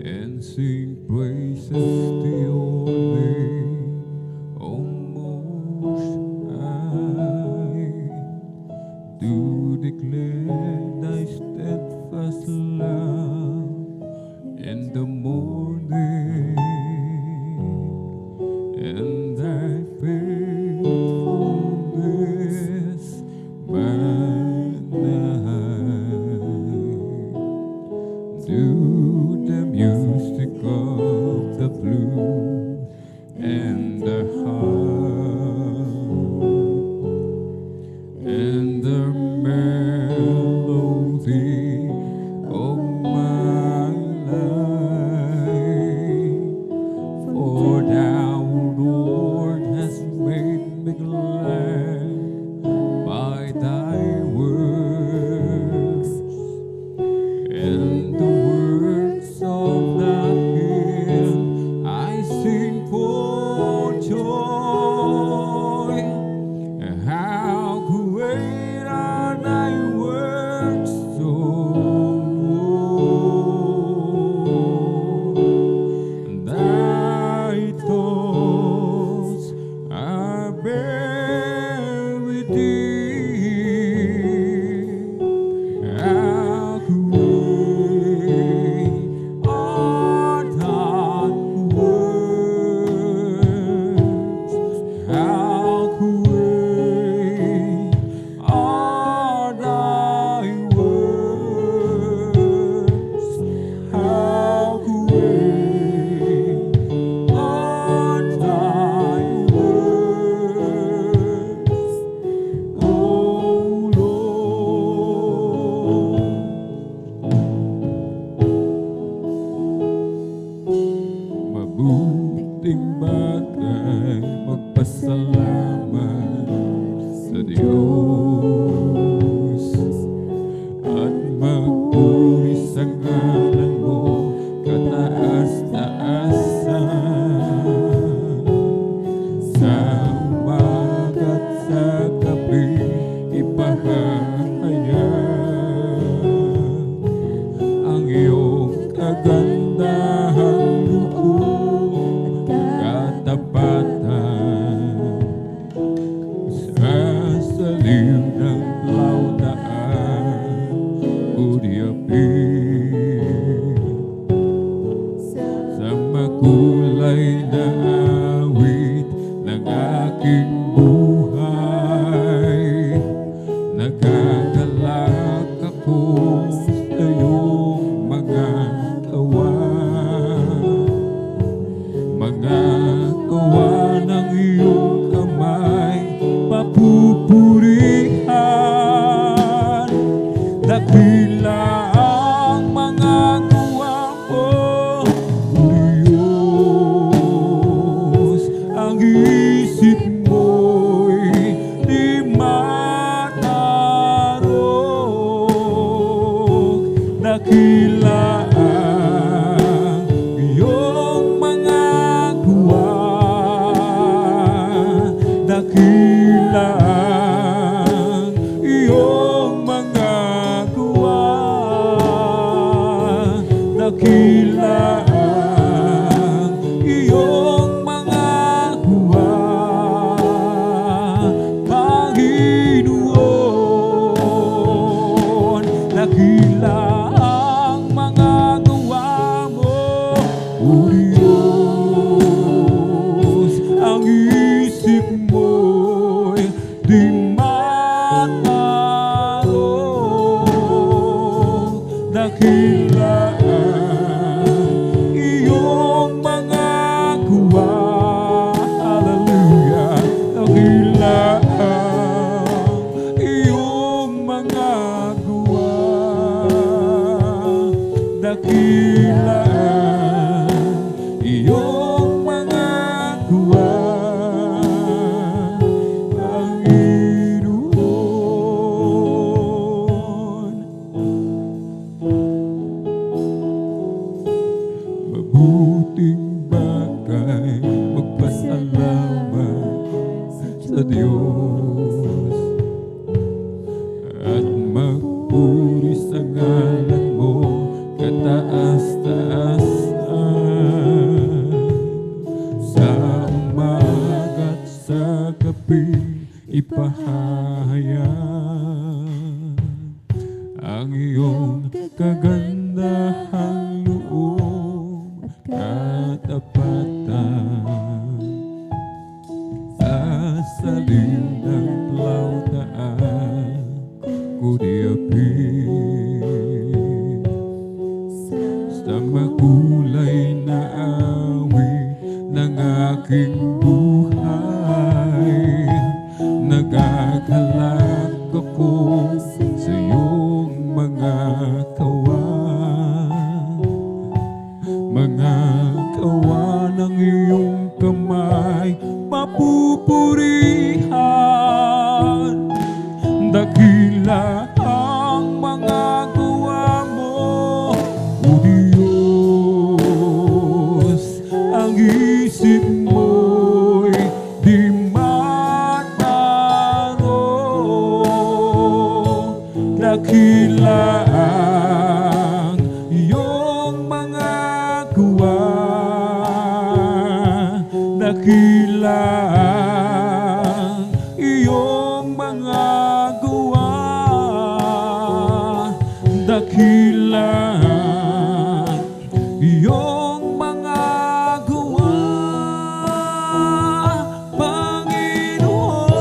Speaker 3: and sing praises to your name, O Most High, to declare thy steadfast love in the morning and thy faithfulness by night. To the music of the flute and the harp and the melody of my life, kagandahang loob, katapatan sa saliw ng lautaan ko diapin sa makulay na awit ng aking buhay. Nagagalak ako sa iyong mga gawa ng iyong kamay, papupurihan. Dakila ang mga gawa mo, Diyos. Ang isip mo'y di matarog. Dakila ang iyong mga gawa, dakila ang iyong mga gawa, dakila ang iyong mga gawa, Panginoon. Dakila ang mga gawa mo, O Diyos. Ang isip mo'y di matarog. Dakila ang iyong mga gawa, hallelujah. Dakila ang iyong mga gawa, dakila ang iyong mga gawa, Panginoon. Mabuting bagay magpasalamat sa Diyos at magpuri sa ngalan mo, kataas-taasan. Sa umaga't sa gabi ipahayag ang iyong kagandahang loob, katapatan sa saliw ng lautaan ko diapin sa makulay na awit ng aking buhay. Nagagalak ako sa iyong mga gawa ng iyong kamay, papupurihan. Dakila ang mga gawa mo, O Diyos. Ang isip mo'y di matarog. Dakila ang iyong mga gawa, dakila ang iyong mga gawa, dakila ang iyong mga gawa, Panginoon.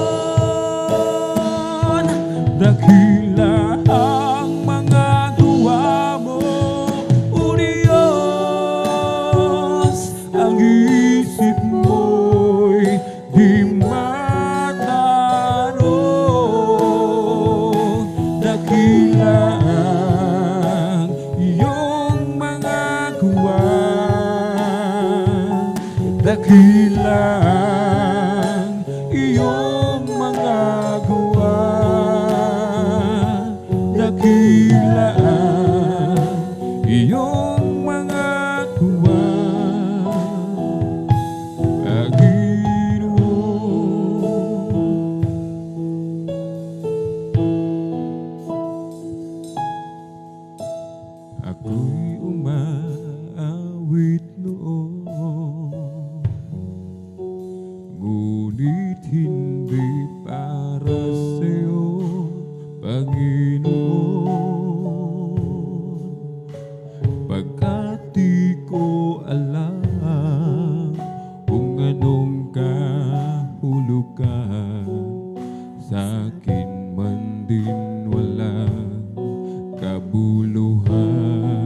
Speaker 3: Dakila ang mga gawa mo, O Diyos. Ang isip mo'y di matarog. Dakila ang iyong mga gawa, dakila ang iyong mga gawa, dakila ang iyong mga gawa, Panginoon. Ako'y awit noon, ngunit hindi para sa'yo, Panginoon. Pagkat di ko alam kung anong kahulugan, sa'kin man din walang kabuluhan.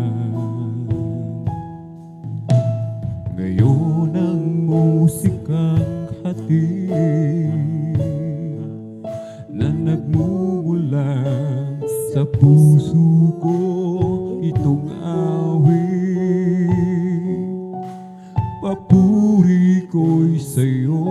Speaker 3: Ngayon ang musikang hatid na nagmumula sa puso ko, itong awit. Papuri ko'y sa'yo,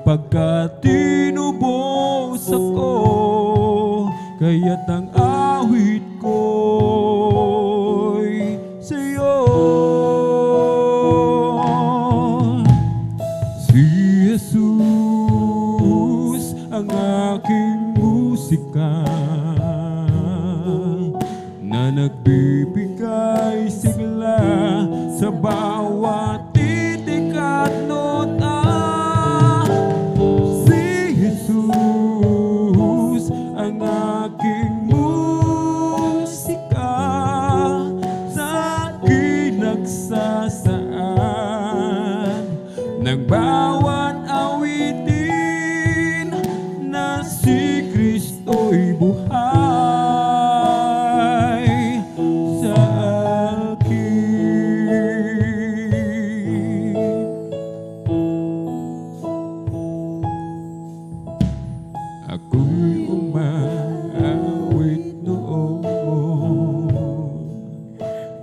Speaker 3: pagkat tinubos ako, kaya't ang awit ko'y sa'yo. Si Jesus ang aking musika, na nagbibigay sigla sa bawat titik at nota. Si Jesus ang aking musika, sa akin nagsasaan ng bawat awitin, na si Kristo'y buhay sa akin. Ako'y umaawit noon,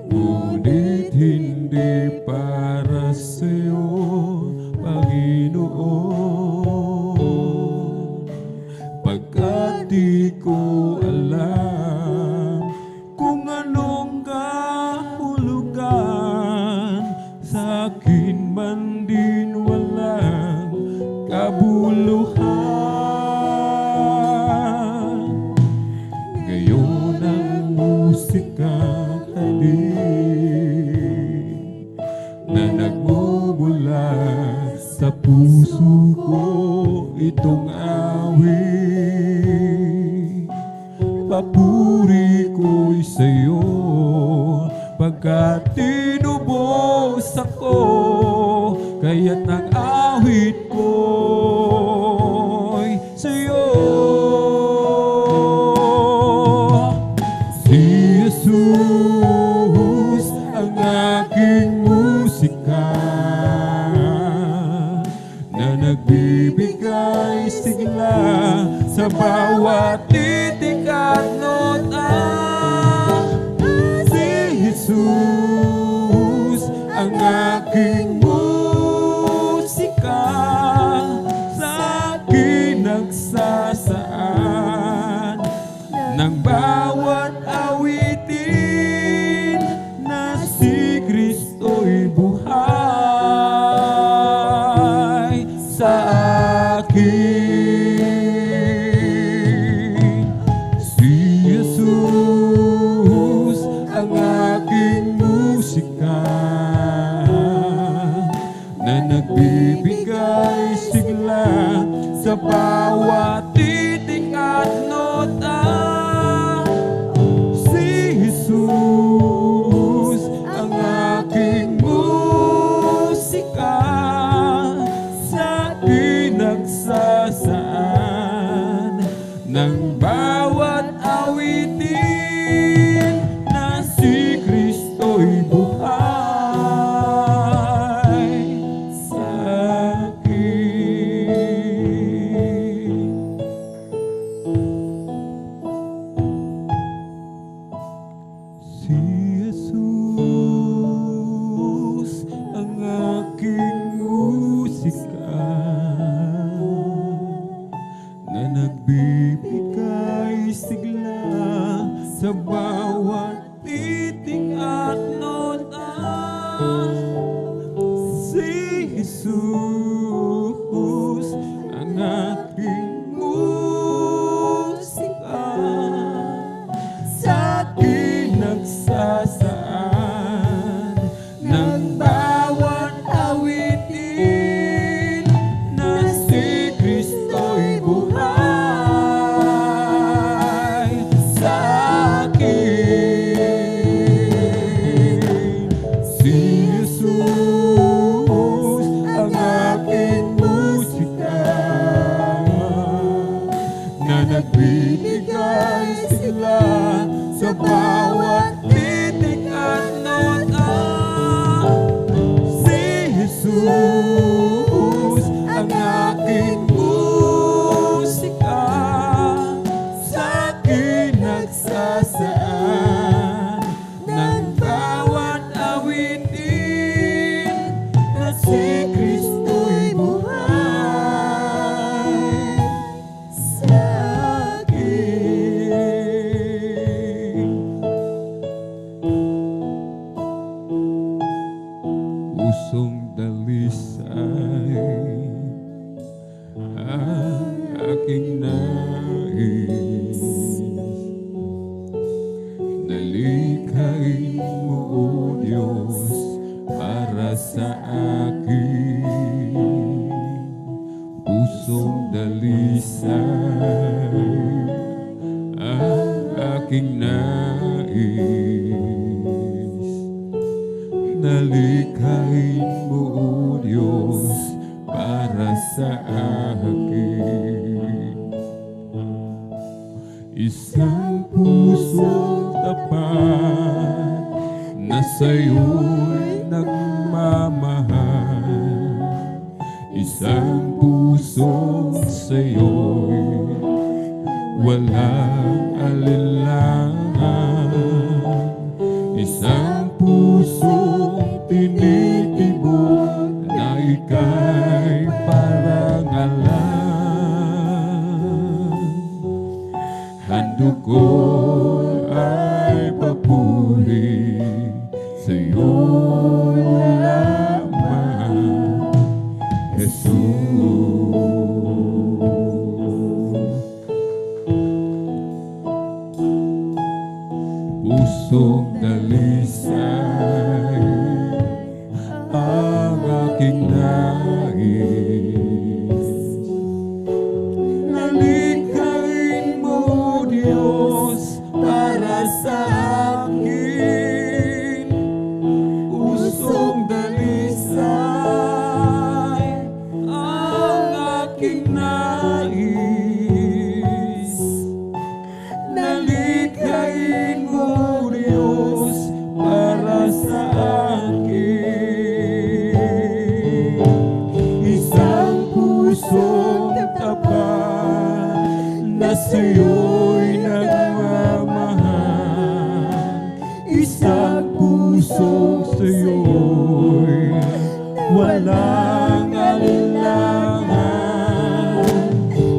Speaker 3: ngunit hindi para sa'yo, Panginoon. Pagkat di ko alam kung anong kahulugan, sa'kin man din walang kabuluhan. Ngayon ang musikang hatid na nagmumula sa puso ko, itong awit. Papuri ko'y sa'yo, pagkat tinubos ako, kaya't ang awit ko'y sa'yo. Si Jesus ang aking musika, na nagbibigay sigla sa bawat titik at nota. Si Jesus ang aking musika, sa akin nagsasaan ng bawat awitin, na si Kristo'y buhay sa akin. Si Jesus ang aking musika, na nagbibigay sigla sa bawat titik at nota. Si Jesus ang aking musika, sa akin nagsasaan ng bawat awitin, na si Kristo'y buhay sa akin. Si Jesus ang aking musika, na nagbibigay sigla sa bawat titik at nota. Si Jesus ang aking musika, sa akin nagsasaan pusong dalisay ang aking nais. Nalikhain mo, O Diyos, para sa akin. Pusong dalisay ang aking nais. Nalikhain mo, O Diyos, para sa akin. Isang pusong tapat na sa'yo'y nagmamahal. Isang pusong sa'yo'y walang alinlangan. Isang pusong tinitibok na ika'y parangalan. Handog ko ay papuri sa'yo lamang, Jesus. Pusong dalisay ang aking nais. Nalikhain mo, Diyos, para sa akin. Pusong dalisay ang aking nais. Nalikhain mo, Diyos, para sa akin. Isang pusong tapat na sa'yo'y nagmamahal. Isang pusong sa'yo'y walang alinlangan.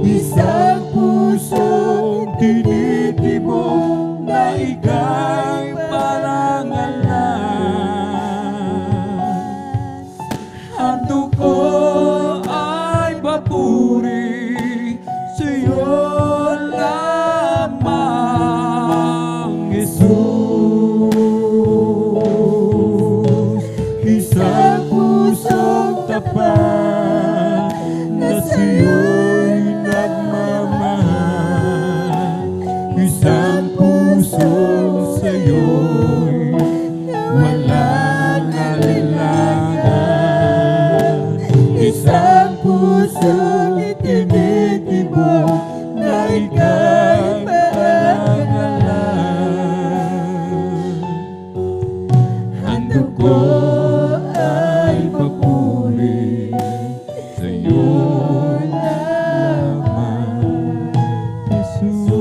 Speaker 3: Isang pusong tinitibok na ika'y parangalan. Handog ko ay papuri sa'yo lamang, Jesus. Isang pusong tapat na sa'yo'y nagmamahal. Isang pusong sa'yo'y walang alinlangan. Isang pusong itinitibok na ika'y parangalan. Handog ko ay papuri sa'yo lamang, Jesus.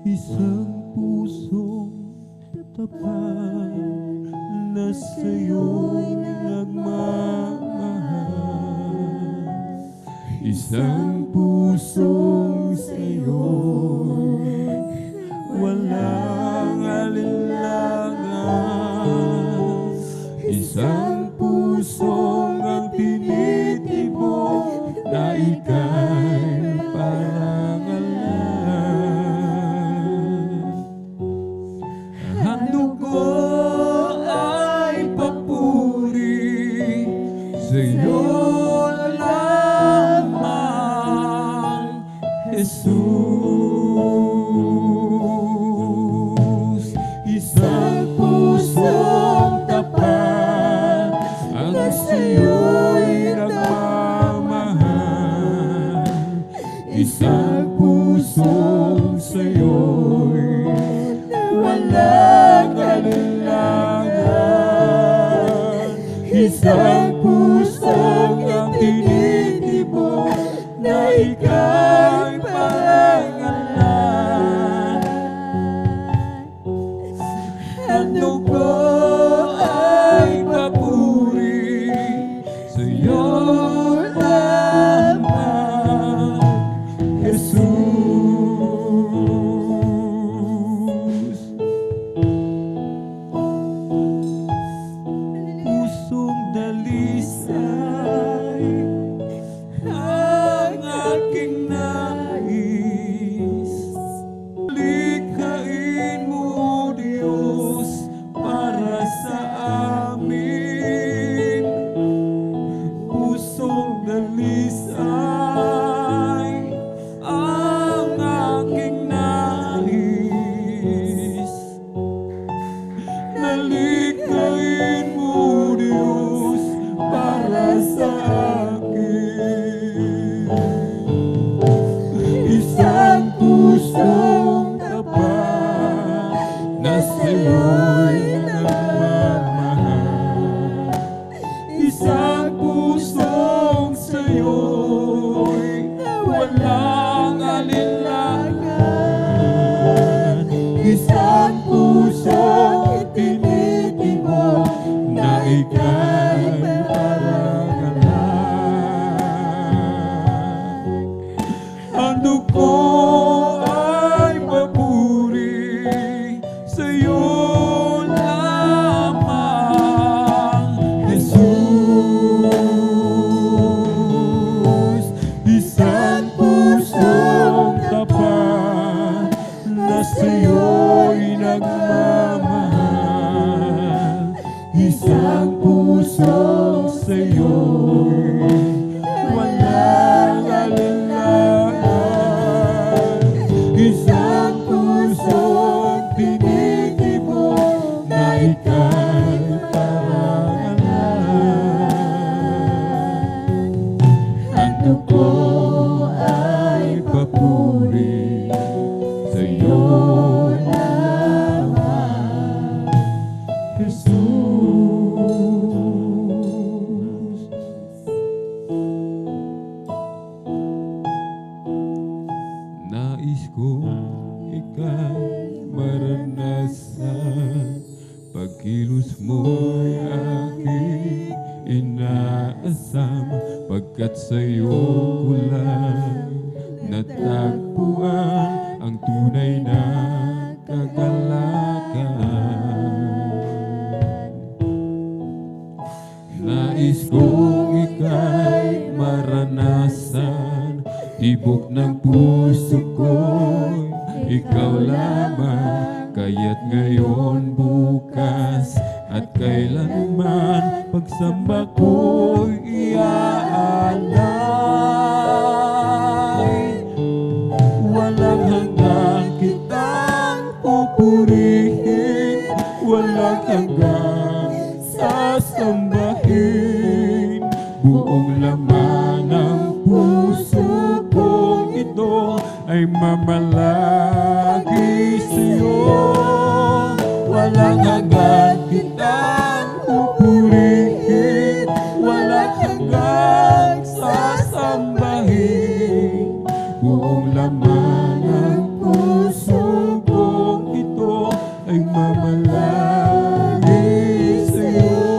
Speaker 3: Isang pusong tapat na sa'yo'y nagmamahal. Isang pusong sa'yo'y walang alinlangan. Isang pusong ang tinitibok na ika'y parangalan. Handog ko ay papuri sa'yo lamang, Jesus. Isang pusong tapat ang sa'yo'y nagmamahal. Isang pusong sa'yo'y walang alinlangan. Isang pusong ang tinitibok na ika'y parangalan. Handog ko ay papuri sa'yo lamang, Jesus. nais. Likhain mo, Diyos, para sa amin. Pusong dalisay ang aking nais. Nalikhain mo, Diyos, para sa akin. Isang pusong tapat na sa'yo'y nagmamahal. Isang pusong sa'yo'y walang alinlangan. Isang pusong itinitibok na ika'y parangalan. Ang dugo ay papuri sa'yo lamang, Jesus. Isang pusong tapat na sa'yo'y nagmamahal. Isang pusong sa'yo'y walang alinlangan. Isang pusong tinitibok na ika'y parangalan. Ang dugo ay papuri sa'yo lamang, Jesus. Nais ko ika'y maranasan, pagkilos mo'y aking inaasam, pagkat sa'yo ko lang natagpuan ang tunay na kagalakan. Nais kong ika'y maranasan, tibok ng puso ko'y ikaw lamang, kaya't ngayon, bukas at kailanman, pagsamba ko'y iaalay. Walang hanggang kitang pupurihin, walang hanggang sasambahin. Buong laman ng puso kong ito ay mamalagi sa'yo. Walang hanggan kitang pupurihin, walang hanggang sasambahin. Buong laman ng puso kong ito ay mamalagi sa'yo.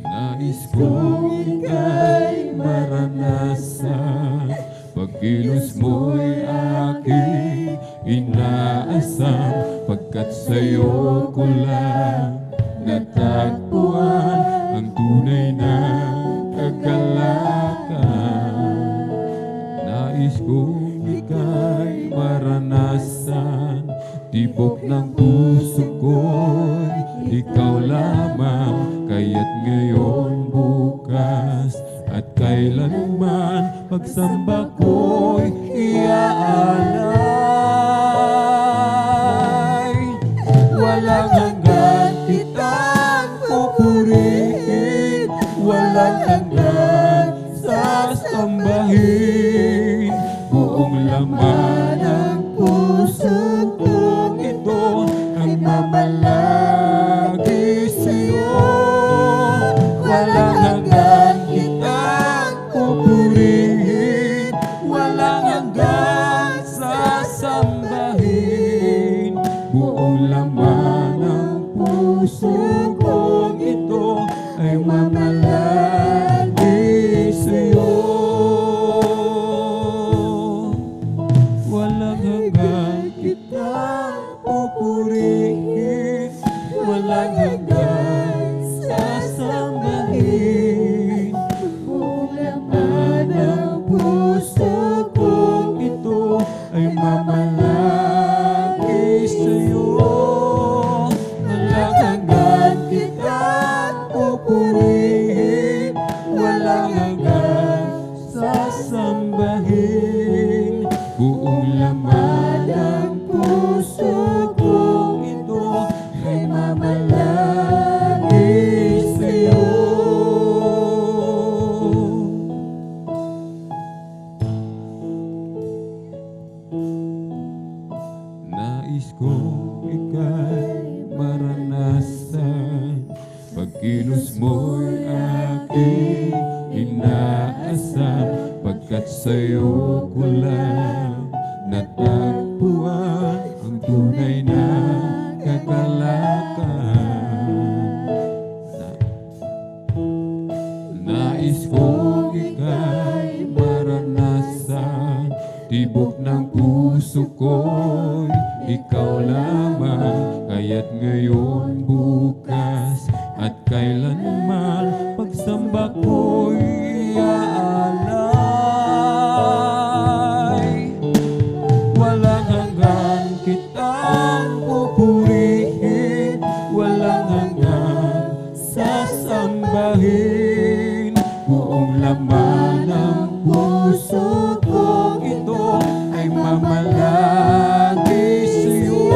Speaker 3: Nais kong ika'y maranasan, pagkilos mo'y aking inaasam, pagkat sa'yo ko lang natagpuan ang tunay na kagalakan. Nais kong ika'y maranasan, tibok ng puso ko'y ikaw lamang, kaya't ngayon, bukas at kailanman, pagsamba ko'y iaalay. Walang hanggan kitang pupurihin, walang hanggan sasambahin. Buong laman ng puso kong ito ay mamalagi sa'yo. Walang hanggan kitang pupurihin, walang hanggan sasambahin. Buong laman ng puso kong ito ay mamalagi sa'yo. Kilos mo'y aking inaasahan, pagkat sa'yo ko lang natagpuan ang tunay na kagalakan. Nais kong ika'y maranasan, tibok ng puso ko'y ikaw lamang, kaya't ngayon, bukas at kailanman, pagsamba ko'y aalay. Walang hanggan kitang pupurihin, walang hanggan sasambahin. Buong laman ng puso kong ito ay mamalagi sa'yo.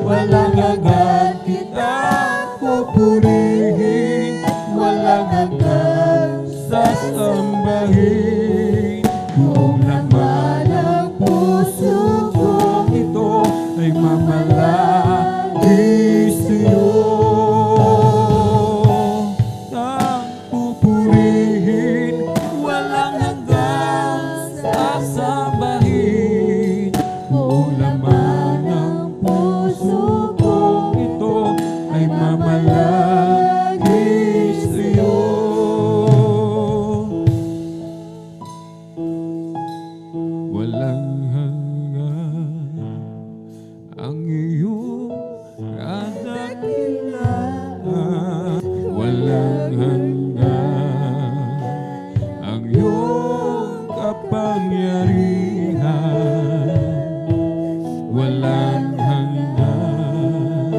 Speaker 3: Walang hanggan kitang pupurihin, walang hanggan sasambahin. Buong laman ng puso kong ito ay mamalagi sa'yo. Ang pupurihin, walang hanggan sasambahin. Buong laman ng puso kong ito ay mamalagi sa'yo. Walang hanggan ang iyong kadakilaan. Walang hanggan ang iyong kapangyarihan. Walang hanggan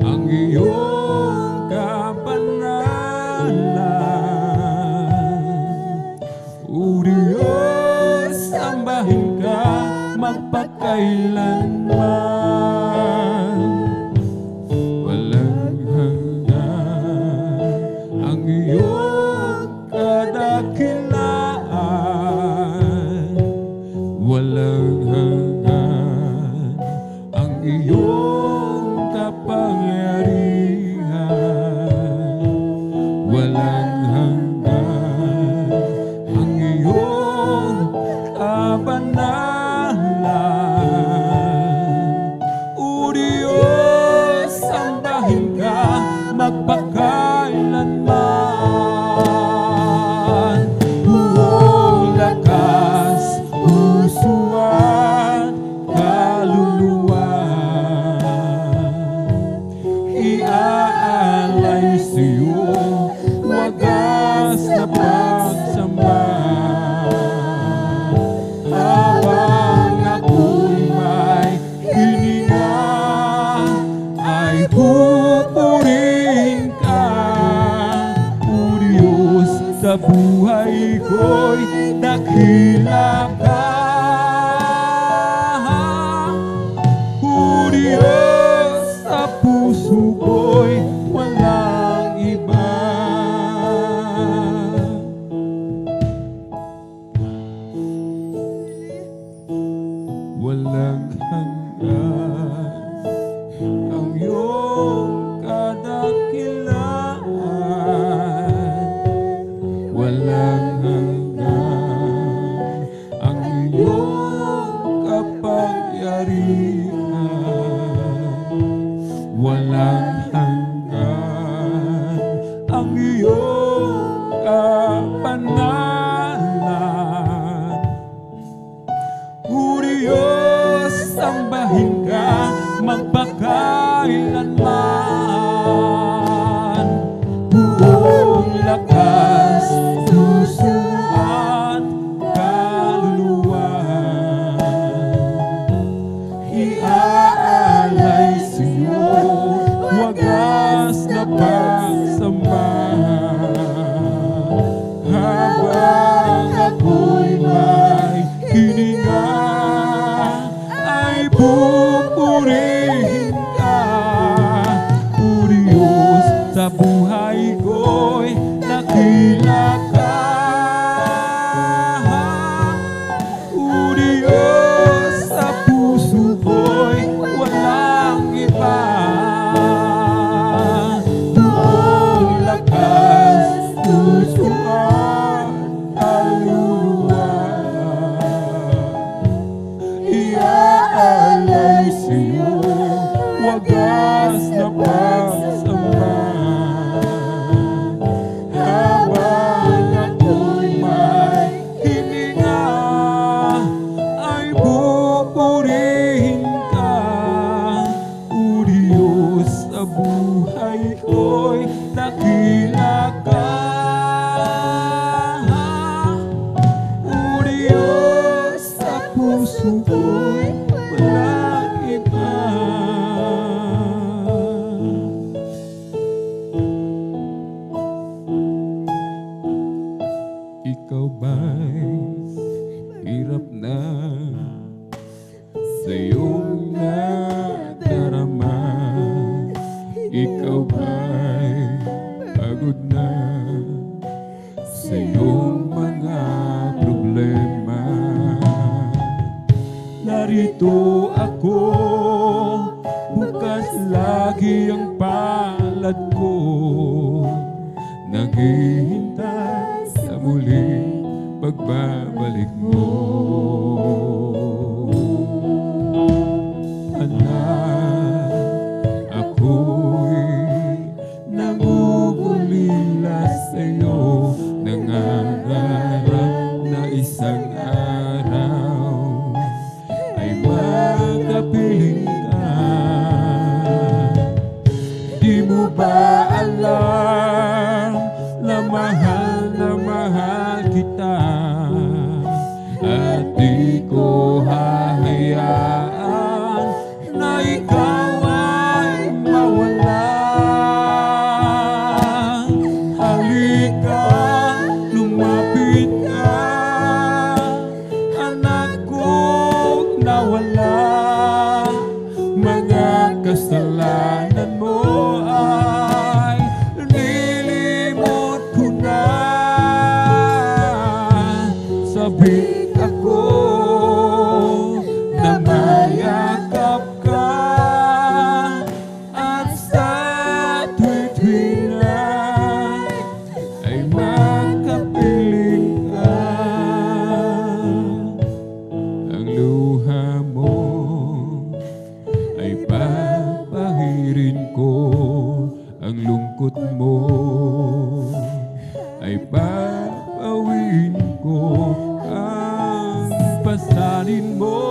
Speaker 3: ang iyong kabanalan. O Diyos, sambahin ka magpakailanman. Walang hanggan ang iyong kadakilaan. Walang hanggan ang iyong kapangyarihan. Walang hanggan ang iyong kabanalan. O Diyos, sambahin ka magpakailanman. Buong lakas, puso at kaluluwa, iaalay sa'yo wagas na pagsamba. Habang ako'y may hininga, ay pupurihin ka. O Diyos, sa buhay ko'y dakila ka. O Diyos, sa puso ko'y walang iba. Walang hanggan ang iyong kadakilaan. Walang hanggan ang iyong kapangyarihan. Walang hanggan ang iyong kapanalan. O Diyos, sambahin ka magpakailanman. Buong lakas, puso at kaluluwa, iaalay sa'yo wagas na pagsamba. dakila ka. O Diyos, sa puso ko'y walang iba. Ikaw ba'y hirap na sa iyong nadarama? Ikaw ba'y pagod na sa iyong mga problema? Narito ako, bukas lagi ang palad ko, naghihintay sa muling pagbabalik mo. Anak, ako'y nangungulila sa'yo, nangangarap na isang araw ay makapiling ka. Di mo ba alam na mahal kita, at di ko hahayaan na ikaw ay mawala. Halika, lumapit ka, anak kong nawala. Mga kasalanan mo ay nilimot ko na. Sabik ako na mayakap ka, at sa tuwi-tuwi na ay makapiling ka. Ang luha mo ay papahirin ko, ang lungkot mo ay papawin ko, ang pasanin mo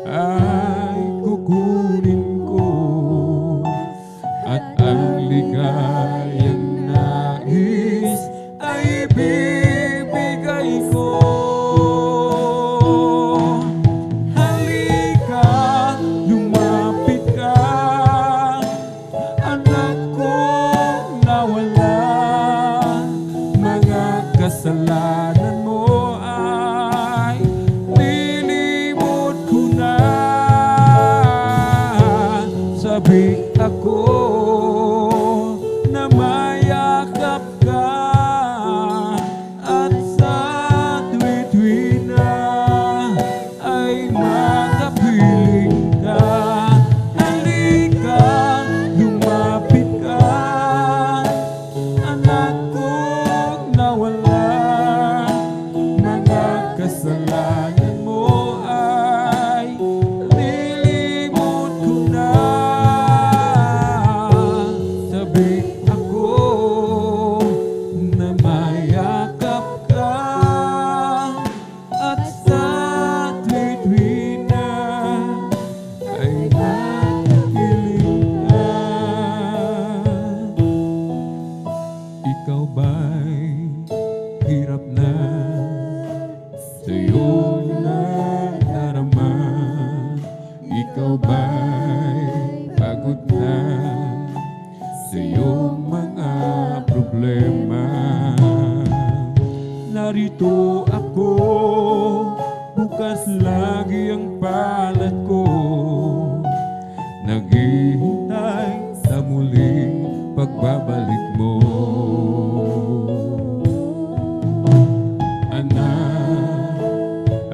Speaker 3: ay kukunin ko, at ang ligayang nais ay ibibigay ko. Halika, lumapit ka, anak kong nawala. Mga kasalanan mo ay nilimot ko na. Sabik ako na mayakap ka, at sa tuwi-tuwi na ay makapiling ka. Halika, lumapit ka, anak kong nawala. Mga kasalanan mo ay nilimot ko na. Sabik ako na mayakap ka, at sa tuwi-tuwi na ay nakikiling ka. Ikaw ba'y hirap na sa iyong nadarama? Ikaw ba'y pagod na sa iyong mga problema? Narito ako, bukas lagi ang palad ko, naghihintay sa muling pagbabalik mo. Anak,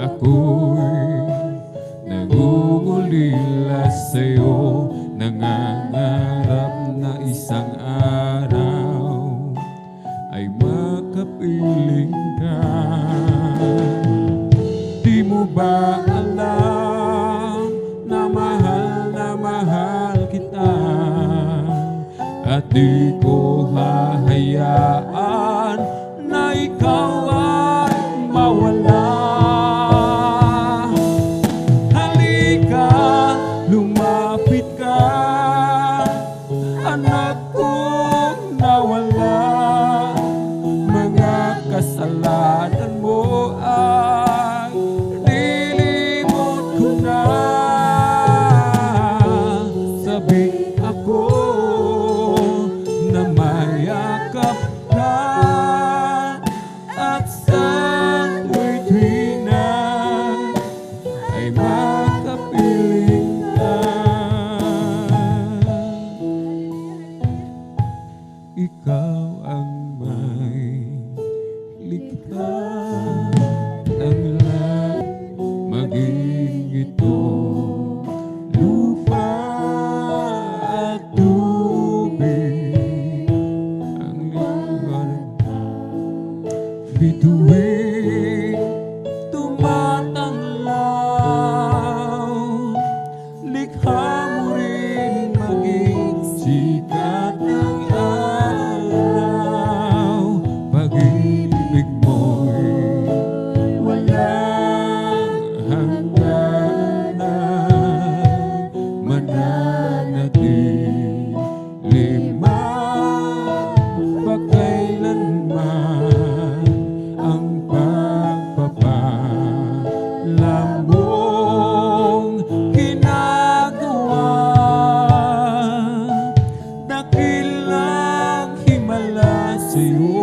Speaker 3: ako'y nangungulila sa'yo, nangangarap na isang araw ay makapiling ka. Di mo ba alam na mahal kita, at di ko hahayaan na ikaw ay mawala. Halika, lumapit ka, ikaw ang may likha ng lahat, maging ito lupa at tubig, ang liwanag bituin tumatanglaw, likha mo rin maging sikat ng araw, pag-ibig mo'y walang hangganan, mananatili magpakailanman ang pagpapala mong ginagawa. Dakilang himala sa'yo